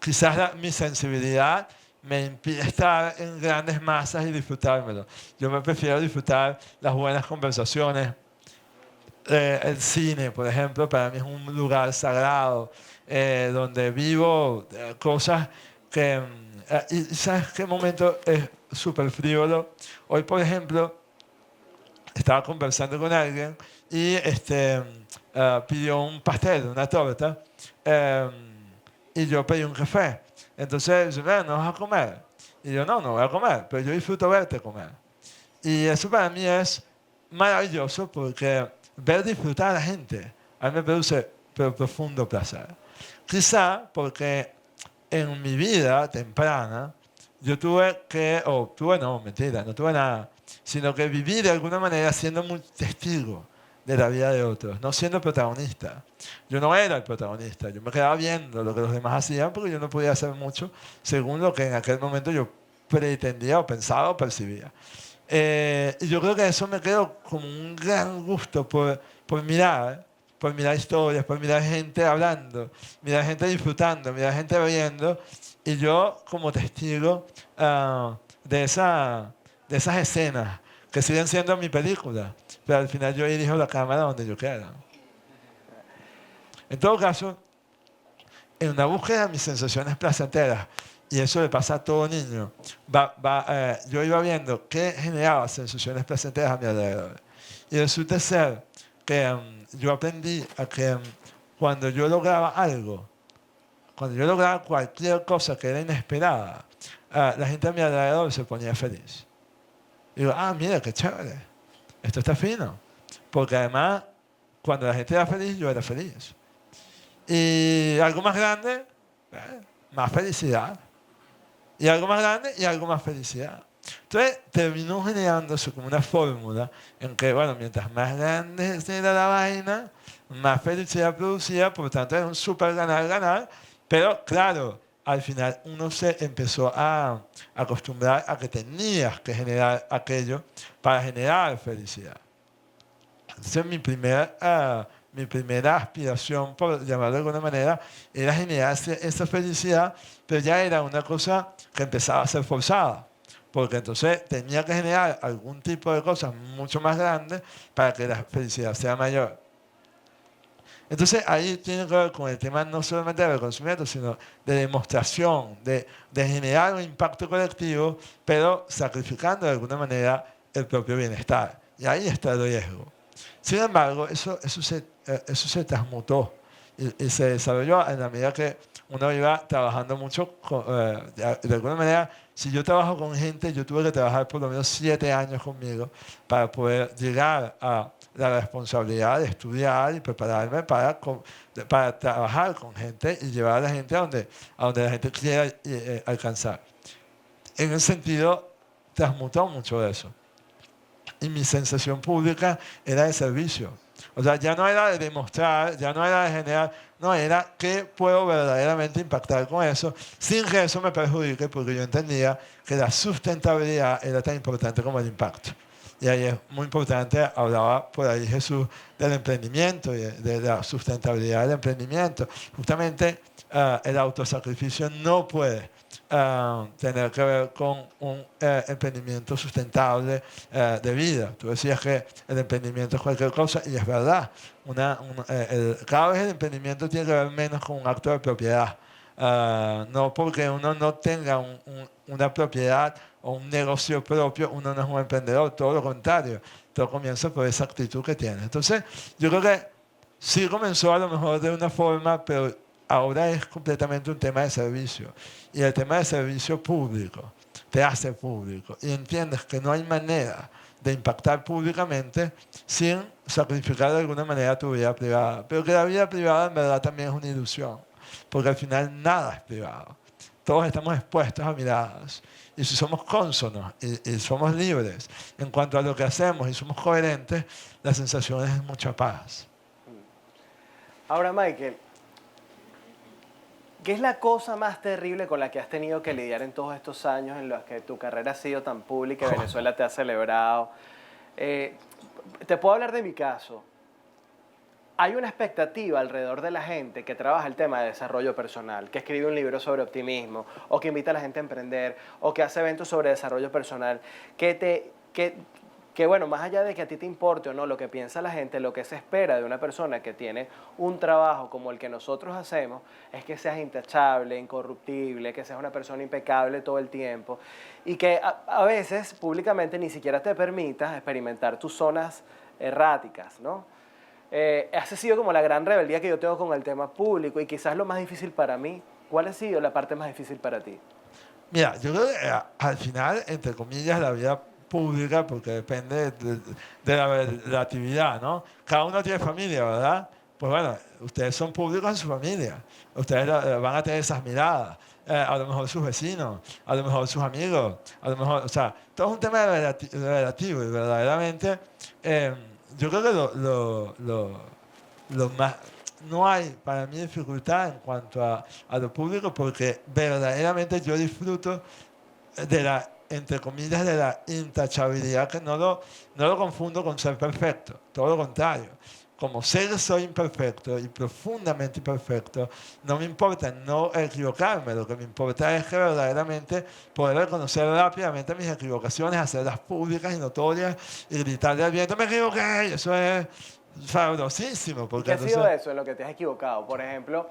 Quizás mi sensibilidad me impide estar en grandes masas y disfrutármelo. Yo me prefiero disfrutar las buenas conversaciones. El cine, por ejemplo, para mí es un lugar sagrado donde vivo cosas que... ¿Y sabes qué momento es súper frívolo? Hoy, por ejemplo, estaba conversando con alguien y pidió un pastel, una torta, y yo pedí un café. Entonces, yo, ¿no vas a comer? Y yo, no voy a comer, pero yo disfruto verte comer. Y eso para mí es maravilloso porque ver disfrutar a la gente a mí me produce profundo placer. Quizá porque en mi vida temprana yo no tuve nada, sino que viví de alguna manera siendo muy testigo de la vida de otros, no siendo protagonista. Yo no era el protagonista, yo me quedaba viendo lo que los demás hacían porque yo no podía hacer mucho según lo que en aquel momento yo pretendía o pensaba o percibía. Y yo creo que eso me quedó como un gran gusto por mirar historias, por mirar gente hablando, mirar gente disfrutando, mirar gente bebiendo, y yo como testigo de esas escenas que siguen siendo mi película, pero al final yo dirijo la cámara donde yo quiera. En todo caso, en una búsqueda de mis sensaciones placenteras, y eso le pasa a todo niño, yo iba viendo qué generaba sensaciones placenteras a mi alrededor. Y resulta ser que yo aprendí a que cuando yo lograba algo cuando yo lograba cualquier cosa que era inesperada, la gente a mi alrededor se ponía feliz. Y digo, mira, qué chévere, esto está fino. Porque además, cuando la gente era feliz, yo era feliz. Y algo más grande, más felicidad. Y algo más grande y algo más felicidad. Entonces terminó generándose como una fórmula en que, bueno, mientras más grande era la vaina, más felicidad producía, por lo tanto era un súper ganar-ganar, pero claro, al final uno se empezó a acostumbrar a que tenías que generar aquello para generar felicidad. Entonces mi primera aspiración, por llamarlo de alguna manera, era generar esa felicidad, pero ya era una cosa que empezaba a ser forzada. Porque entonces tenía que generar algún tipo de cosas mucho más grandes para que la felicidad sea mayor. Entonces ahí tiene que ver con el tema no solamente del reconocimiento, sino de demostración, de generar un impacto colectivo, pero sacrificando de alguna manera el propio bienestar. Y ahí está el riesgo. Sin embargo, eso se transmutó y se desarrolló en la medida que uno iba trabajando mucho, de alguna manera, si yo trabajo con gente, yo tuve que trabajar por lo menos 7 años conmigo para poder llegar a la responsabilidad de estudiar y prepararme para trabajar con gente y llevar a la gente a donde la gente quiera alcanzar. En ese sentido, transmutó mucho eso. Y mi sensación pública era de servicio. O sea, ya no era de demostrar, ya no era de generar, no, era que puedo verdaderamente impactar con eso, sin que eso me perjudique, porque yo entendía que la sustentabilidad era tan importante como el impacto. Y ahí es muy importante, hablaba por ahí Jesús del emprendimiento y de la sustentabilidad del emprendimiento. Justamente el autosacrificio no puede tener que ver con un emprendimiento sustentable de vida. Tú decías que el emprendimiento es cualquier cosa y es verdad. Cada vez el emprendimiento tiene que ver menos con un acto de propiedad. No porque uno no tenga una propiedad o un negocio propio, uno no es un emprendedor, todo lo contrario. Todo comienza por esa actitud que tiene. Entonces, yo creo que sí comenzó a lo mejor de una forma, pero ahora es completamente un tema de servicio. Y el tema de servicio público te hace público. Y entiendes que no hay manera de impactar públicamente sin sacrificar de alguna manera tu vida privada. Pero que la vida privada en verdad también es una ilusión. Porque al final nada es privado. Todos estamos expuestos a miradas. Y si somos cónsonos y somos libres en cuanto a lo que hacemos y somos coherentes, la sensación es mucha paz. Ahora, Michael, ¿qué es la cosa más terrible con la que has tenido que lidiar en todos estos años en los que tu carrera ha sido tan pública y Venezuela te ha celebrado? Te puedo hablar de mi caso. Hay una expectativa alrededor de la gente que trabaja el tema de desarrollo personal, que escribe un libro sobre optimismo, o que invita a la gente a emprender, o que hace eventos sobre desarrollo personal, que bueno, más allá de que a ti te importe o no lo que piensa la gente, lo que se espera de una persona que tiene un trabajo como el que nosotros hacemos es que seas intachable, incorruptible, que seas una persona impecable todo el tiempo y que a veces públicamente ni siquiera te permitas experimentar tus zonas erráticas, ¿no? Esa ha sido como la gran rebeldía que yo tengo con el tema público y quizás lo más difícil para mí. ¿Cuál ha sido la parte más difícil para ti? Mira, yo creo que al final, entre comillas, la vida pública, porque depende de la relatividad, ¿no? Cada uno tiene familia, ¿verdad? Pues bueno, ustedes son públicos en su familia. Ustedes van a tener esas miradas. A lo mejor sus vecinos, a lo mejor sus amigos, a lo mejor, o sea, todo es un tema relativo y verdaderamente yo creo que lo más, no hay para mí dificultad en cuanto a lo público porque verdaderamente yo disfruto de la, entre comillas, de la intachabilidad, que no lo confundo con ser perfecto, todo lo contrario. Como ser soy imperfecto y profundamente imperfecto, no me importa no equivocarme, lo que me importa es que verdaderamente poder reconocer rápidamente mis equivocaciones, hacerlas públicas y notorias y gritarle al viento, me equivoqué, y eso es sabrosísimo. ¿Qué ha sido eso en lo que te has equivocado? Por ejemplo,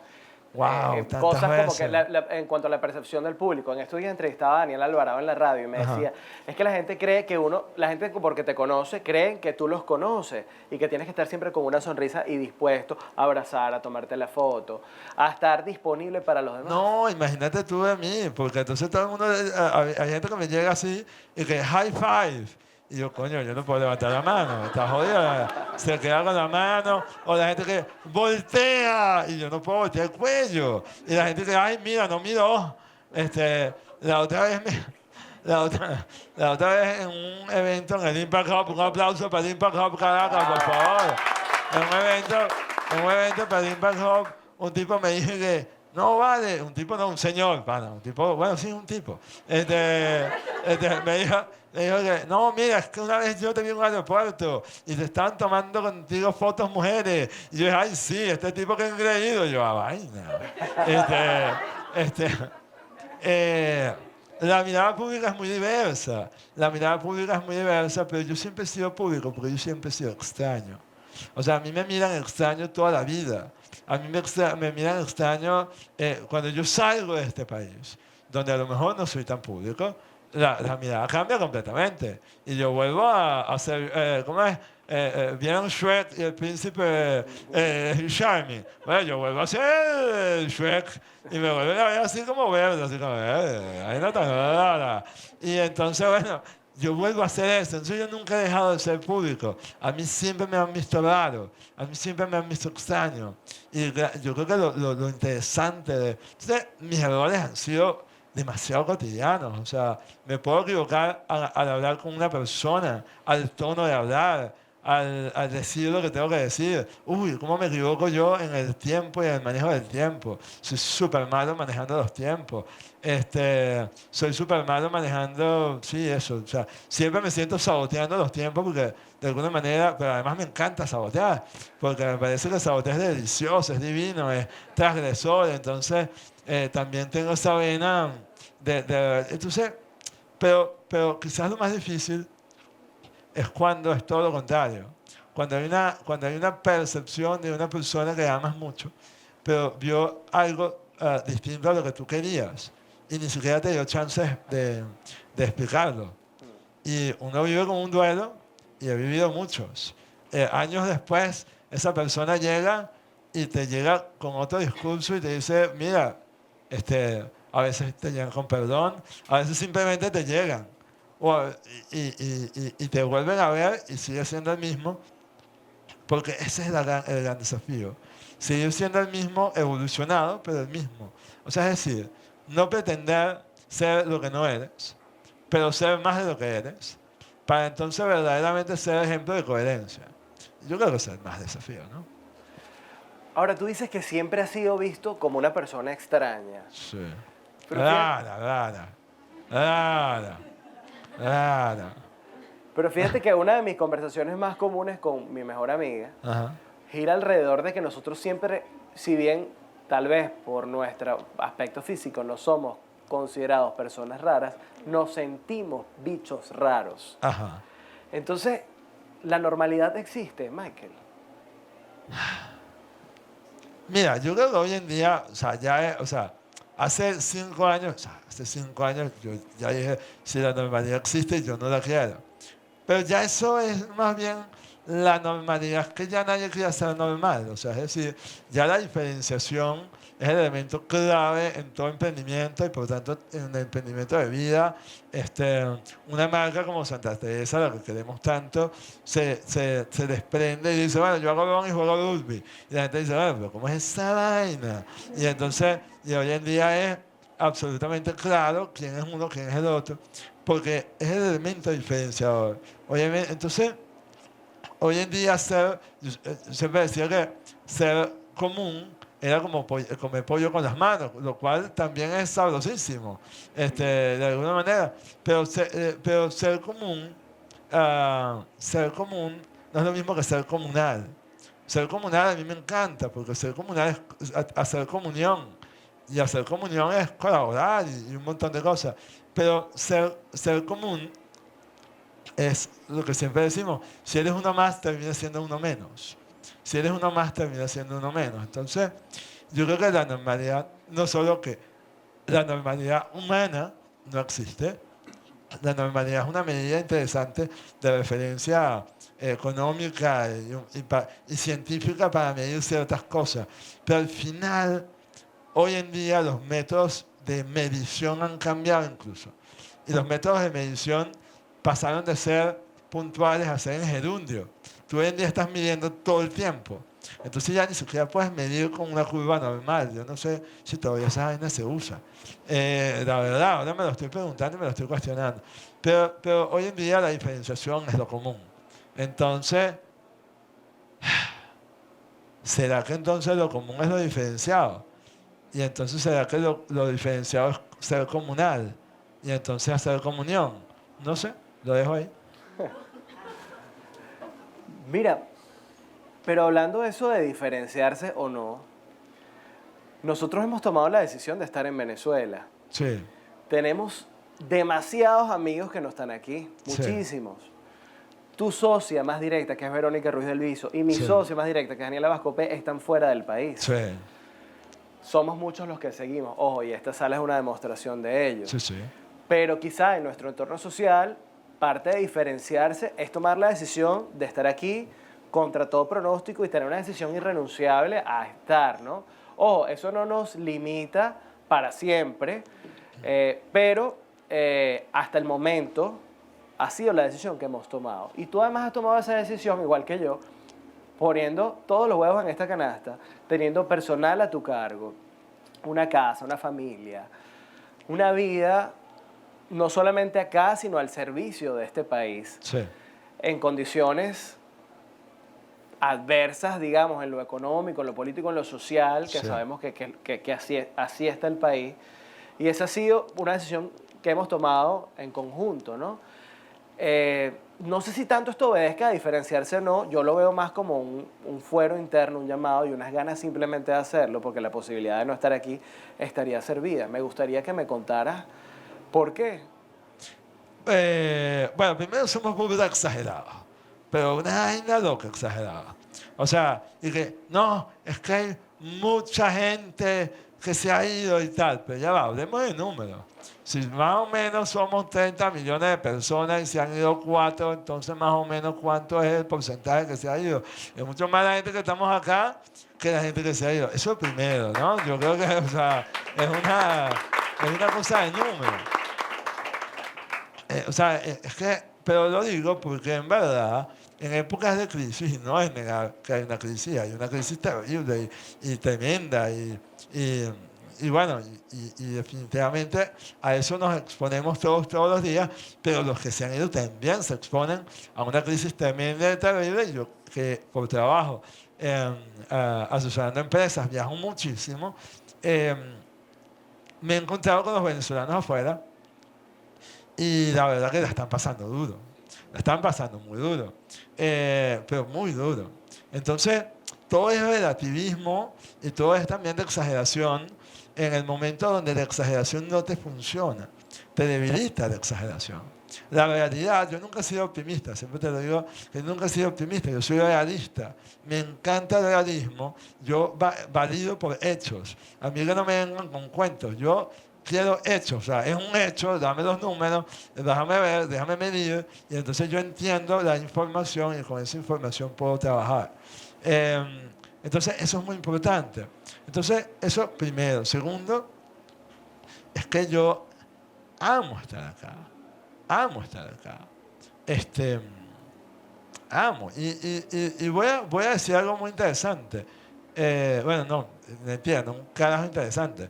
Wow, tantas cosas como veces. que en cuanto a la percepción del público. En estos días entrevistaba a Daniel Alvarado en la radio y me decía, es que la gente cree que la gente porque te conoce, creen que tú los conoces y que tienes que estar siempre con una sonrisa y dispuesto a abrazar, a tomarte la foto, a estar disponible para los demás. No, imagínate tú de mí, porque entonces todo el mundo, hay gente que me llega así y que high five. Y yo, coño, yo no puedo levantar la mano, está jodido. Se queda con la mano. O la gente que voltea y yo no puedo voltear el cuello. Y la gente que, ay, mira, no miró. La otra vez, la otra vez en un evento en el Impact Hub, un aplauso para el Impact Hub Caracas, por favor. En un evento para el Impact Hub, un tipo me dijo que, no vale, un tipo no, un señor, pana, un tipo, bueno, sí, un tipo. Me dijo que, no, mira, es que una vez yo te vi en un aeropuerto y te estaban tomando contigo fotos mujeres. Y yo dije, ay, sí, este tipo que he creído. Yo, a vaina. La mirada pública es muy diversa. La mirada pública es muy diversa, pero yo siempre he sido público porque yo siempre he sido extraño. O sea, a mí me miran extraño toda la vida. A mí me miran extraño cuando yo salgo de este país, donde a lo mejor no soy tan público, la mirada cambia completamente. Y yo vuelvo a hacer, ¿cómo es? ¿Vieron Shrek y el príncipe Charming? Bueno, yo vuelvo a hacer Shrek y me vuelven a ver así como verde, así como, ahí no tan rara. Y entonces, bueno, yo vuelvo a hacer eso. Entonces yo nunca he dejado de ser público. A mí siempre me han visto raro. A mí siempre me han visto extraño. Y yo creo que lo interesante de... Entonces, mis errores han sido demasiado cotidianos. O sea, me puedo equivocar al hablar con una persona, al tono de hablar, al decir lo que tengo que decir. Uy, ¿cómo me equivoco yo en el tiempo y en el manejo del tiempo? Soy súper malo manejando los tiempos. Soy súper malo manejando, sí, eso. O sea, siempre me siento saboteando los tiempos porque de alguna manera, pero además me encanta sabotear, porque me parece que sabotear es delicioso, es divino, es transgresor. Entonces, también tengo esa vena entonces, pero quizás lo más difícil es cuando es todo lo contrario. Cuando hay una percepción de una persona que amas mucho, pero vio algo distinto a lo que tú querías y ni siquiera te dio chance de explicarlo. Y uno vive con un duelo y he vivido muchos. Años después, esa persona llega y te llega con otro discurso y te dice, mira, a veces te llegan con perdón, a veces simplemente te llegan. Y te vuelven a ver y sigue siendo el mismo, porque ese es el gran desafío. Seguir siendo el mismo, evolucionado, pero el mismo. O sea, es decir, no pretender ser lo que no eres, pero ser más de lo que eres, para entonces verdaderamente ser ejemplo de coherencia. Yo creo que ese es el más desafío, ¿no? Ahora, tú dices que siempre has sido visto como una persona extraña. Sí. Pero Rara. Pero fíjate que una de mis conversaciones más comunes con mi mejor amiga gira alrededor de que nosotros siempre, si bien tal vez por nuestro aspecto físico no somos considerados personas raras, nos sentimos bichos raros. Ajá. Entonces, ¿la normalidad existe, Michael? Mira, yo creo que hoy en día, hace 5 años, yo ya dije, si la normalidad existe, yo no la quiero. Pero ya eso es más bien la normalidad, que ya nadie quiere ser normal. O sea, es decir, ya la diferenciación es el elemento clave en todo emprendimiento y por tanto en el emprendimiento de vida. Una marca como Santa Teresa, la que queremos tanto, se desprende y dice, bueno, yo hago ron y juego rugby. Y la gente dice, bueno, pero ¿cómo es esa vaina? Y entonces, y hoy en día es absolutamente claro quién es uno, quién es el otro, porque es el elemento diferenciador. Entonces, hoy en día siempre decía que ser común era como comer pollo con las manos, lo cual también es sabrosísimo, de alguna manera. Pero ser común no es lo mismo que ser comunal. Ser comunal a mí me encanta, porque ser comunal es hacer comunión. Y hacer comunión es colaborar y un montón de cosas. Pero ser común es lo que siempre decimos, si eres uno más, termina siendo uno menos. Si eres uno más, termina siendo uno menos. Entonces, yo creo que la normalidad, no solo que la normalidad humana no existe, la normalidad es una medida interesante de referencia económica y científica para medir ciertas cosas. Pero al final, hoy en día los métodos de medición han cambiado incluso. Y los métodos de medición pasaron de ser puntuales a ser en gerundio. Tú hoy en día estás midiendo todo el tiempo. Entonces ya ni siquiera puedes medir con una curva normal. Yo no sé si todavía esa vaina se usa. La verdad, ahora me lo estoy preguntando y me lo estoy cuestionando. Pero hoy en día la diferenciación es lo común. Entonces, ¿será que entonces lo común es lo diferenciado? Y entonces ¿será que lo diferenciado es ser comunal? Y entonces hacer comunión. No sé, lo dejo ahí. Mira, pero hablando de eso de diferenciarse o no, nosotros hemos tomado la decisión de estar en Venezuela. Sí. Tenemos demasiados amigos que no están aquí, muchísimos. Sí. Tu socia más directa, que es Verónica Ruiz del Viso, y mi socia más directa, que es Daniela Vascopé, están fuera del país. Sí. Somos muchos los que seguimos. Ojo, y esta sala es una demostración de ello. Sí, sí. Pero quizá en nuestro entorno social, parte de diferenciarse es tomar la decisión de estar aquí contra todo pronóstico y tener una decisión irrenunciable a estar, ¿no? Ojo, eso no nos limita para siempre, pero hasta el momento ha sido la decisión que hemos tomado. Y tú además has tomado esa decisión, igual que yo, poniendo todos los huevos en esta canasta, teniendo personal a tu cargo, una casa, una familia, una vida, no solamente acá, sino al servicio de este país, sí, en condiciones adversas, digamos, en lo económico, en lo político, en lo social, que sí, sabemos que así está el país. Y esa ha sido una decisión que hemos tomado en conjunto, ¿no? No sé si tanto esto obedezca a diferenciarse o no, yo lo veo más como un fuero interno, un llamado y unas ganas simplemente de hacerlo, porque la posibilidad de no estar aquí estaría servida. Me gustaría que me contaras por qué. Bueno, primero somos muy exagerados, pero una vaina loca exagerada. O sea, y que no, es que hay mucha gente que se ha ido y tal, pero ya va, hablemos de números. Si más o menos somos 30 millones de personas y se han ido 4, entonces más o menos cuánto es el porcentaje que se ha ido. Es mucho más la gente que estamos acá que la gente que se ha ido. Eso es primero, ¿no? Yo creo que, o sea, es una cosa de números. O sea, es que, pero lo digo porque en verdad, en épocas de crisis, no es negar que hay una crisis terrible y tremenda y bueno, y definitivamente a eso nos exponemos todos los días, pero los que se han ido también se exponen a una crisis tremenda y terrible. Yo que por trabajo asesorando empresas viajo muchísimo, me he encontrado con los venezolanos afuera y la verdad que la están pasando duro, la están pasando muy duro, pero muy duro. Entonces, todo es relativismo y todo es también de exageración en el momento donde la exageración no te funciona, te debilita la exageración. La realidad, yo nunca he sido optimista, siempre te lo digo, que nunca he sido optimista, yo soy realista. Me encanta el realismo, yo valido por hechos. A mí que no me vengan con cuentos, yo quiero hechos, o sea, es un hecho, dame los números, déjame ver, déjame medir, y entonces yo entiendo la información y con esa información puedo trabajar. Entonces, eso es muy importante. Entonces, eso primero. Segundo, es que yo amo estar acá. Amo estar acá. Amo. Y voy a decir algo muy interesante. Bueno, no entiendo, un carajo interesante.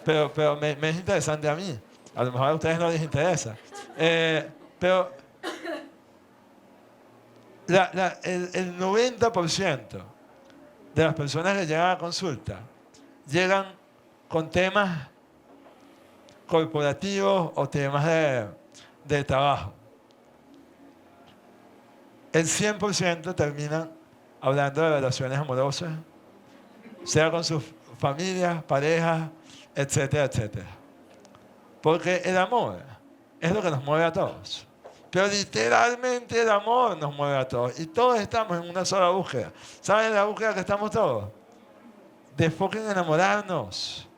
Pero me es interesante a mí. A lo mejor a ustedes no les interesa. Pero el 90% de las personas que llegan a consulta llegan con temas corporativos o temas de trabajo. El 100% terminan hablando de relaciones amorosas, sea con sus familias, parejas, etcétera, etcétera. Porque el amor es lo que nos mueve a todos. Pero literalmente el amor nos mueve a todos. Y todos estamos en una sola búsqueda. ¿Saben la búsqueda que estamos todos? de fucking enamorarnos.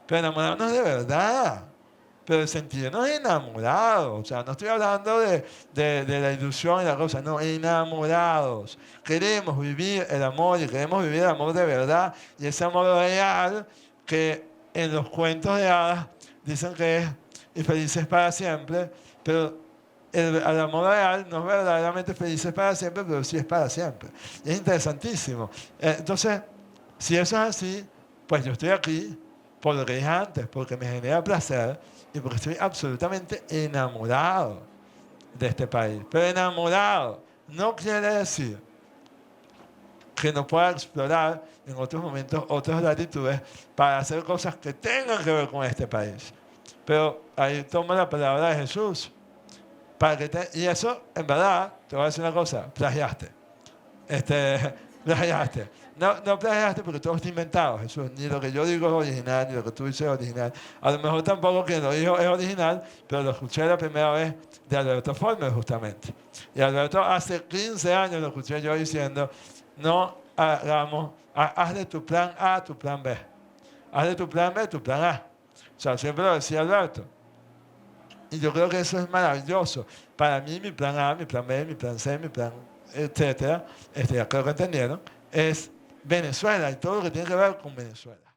Pero enamorarnos de verdad. Pero el sentirnos enamorados. O sea, no estoy hablando de la ilusión y la cosa. No, enamorados. Queremos vivir el amor y queremos vivir el amor de verdad. Y ese amor real que en los cuentos de hadas dicen que es y felices para siempre. Pero el amor real no es verdaderamente felices para siempre, pero sí es para siempre. Y es interesantísimo. Entonces, si eso es así, pues yo estoy aquí por lo que dije antes, porque me genera placer y porque estoy absolutamente enamorado de este país. Pero enamorado no quiere decir que no pueda explorar en otros momentos otras latitudes para hacer cosas que tengan que ver con este país. Pero ahí toma la palabra de Jesús. Y eso, en verdad, te voy a decir una cosa, plagiaste. Plagiaste. No plagiaste porque todo está inventado, Jesús. Ni lo que yo digo es original, ni lo que tú dices es original. A lo mejor tampoco quien lo dijo es original, pero lo escuché la primera vez de Alberto Former, justamente. Y Alberto hace 15 años lo escuché yo diciendo, no hagamos, haz de tu plan A tu plan B. Haz de tu plan B tu plan A. O sea, siempre lo decía Alberto. Y yo creo que eso es maravilloso. Para mí, mi plan A, mi plan B, mi plan C, mi plan, etcétera, ya creo que entendieron, es Venezuela y todo lo que tiene que ver con Venezuela.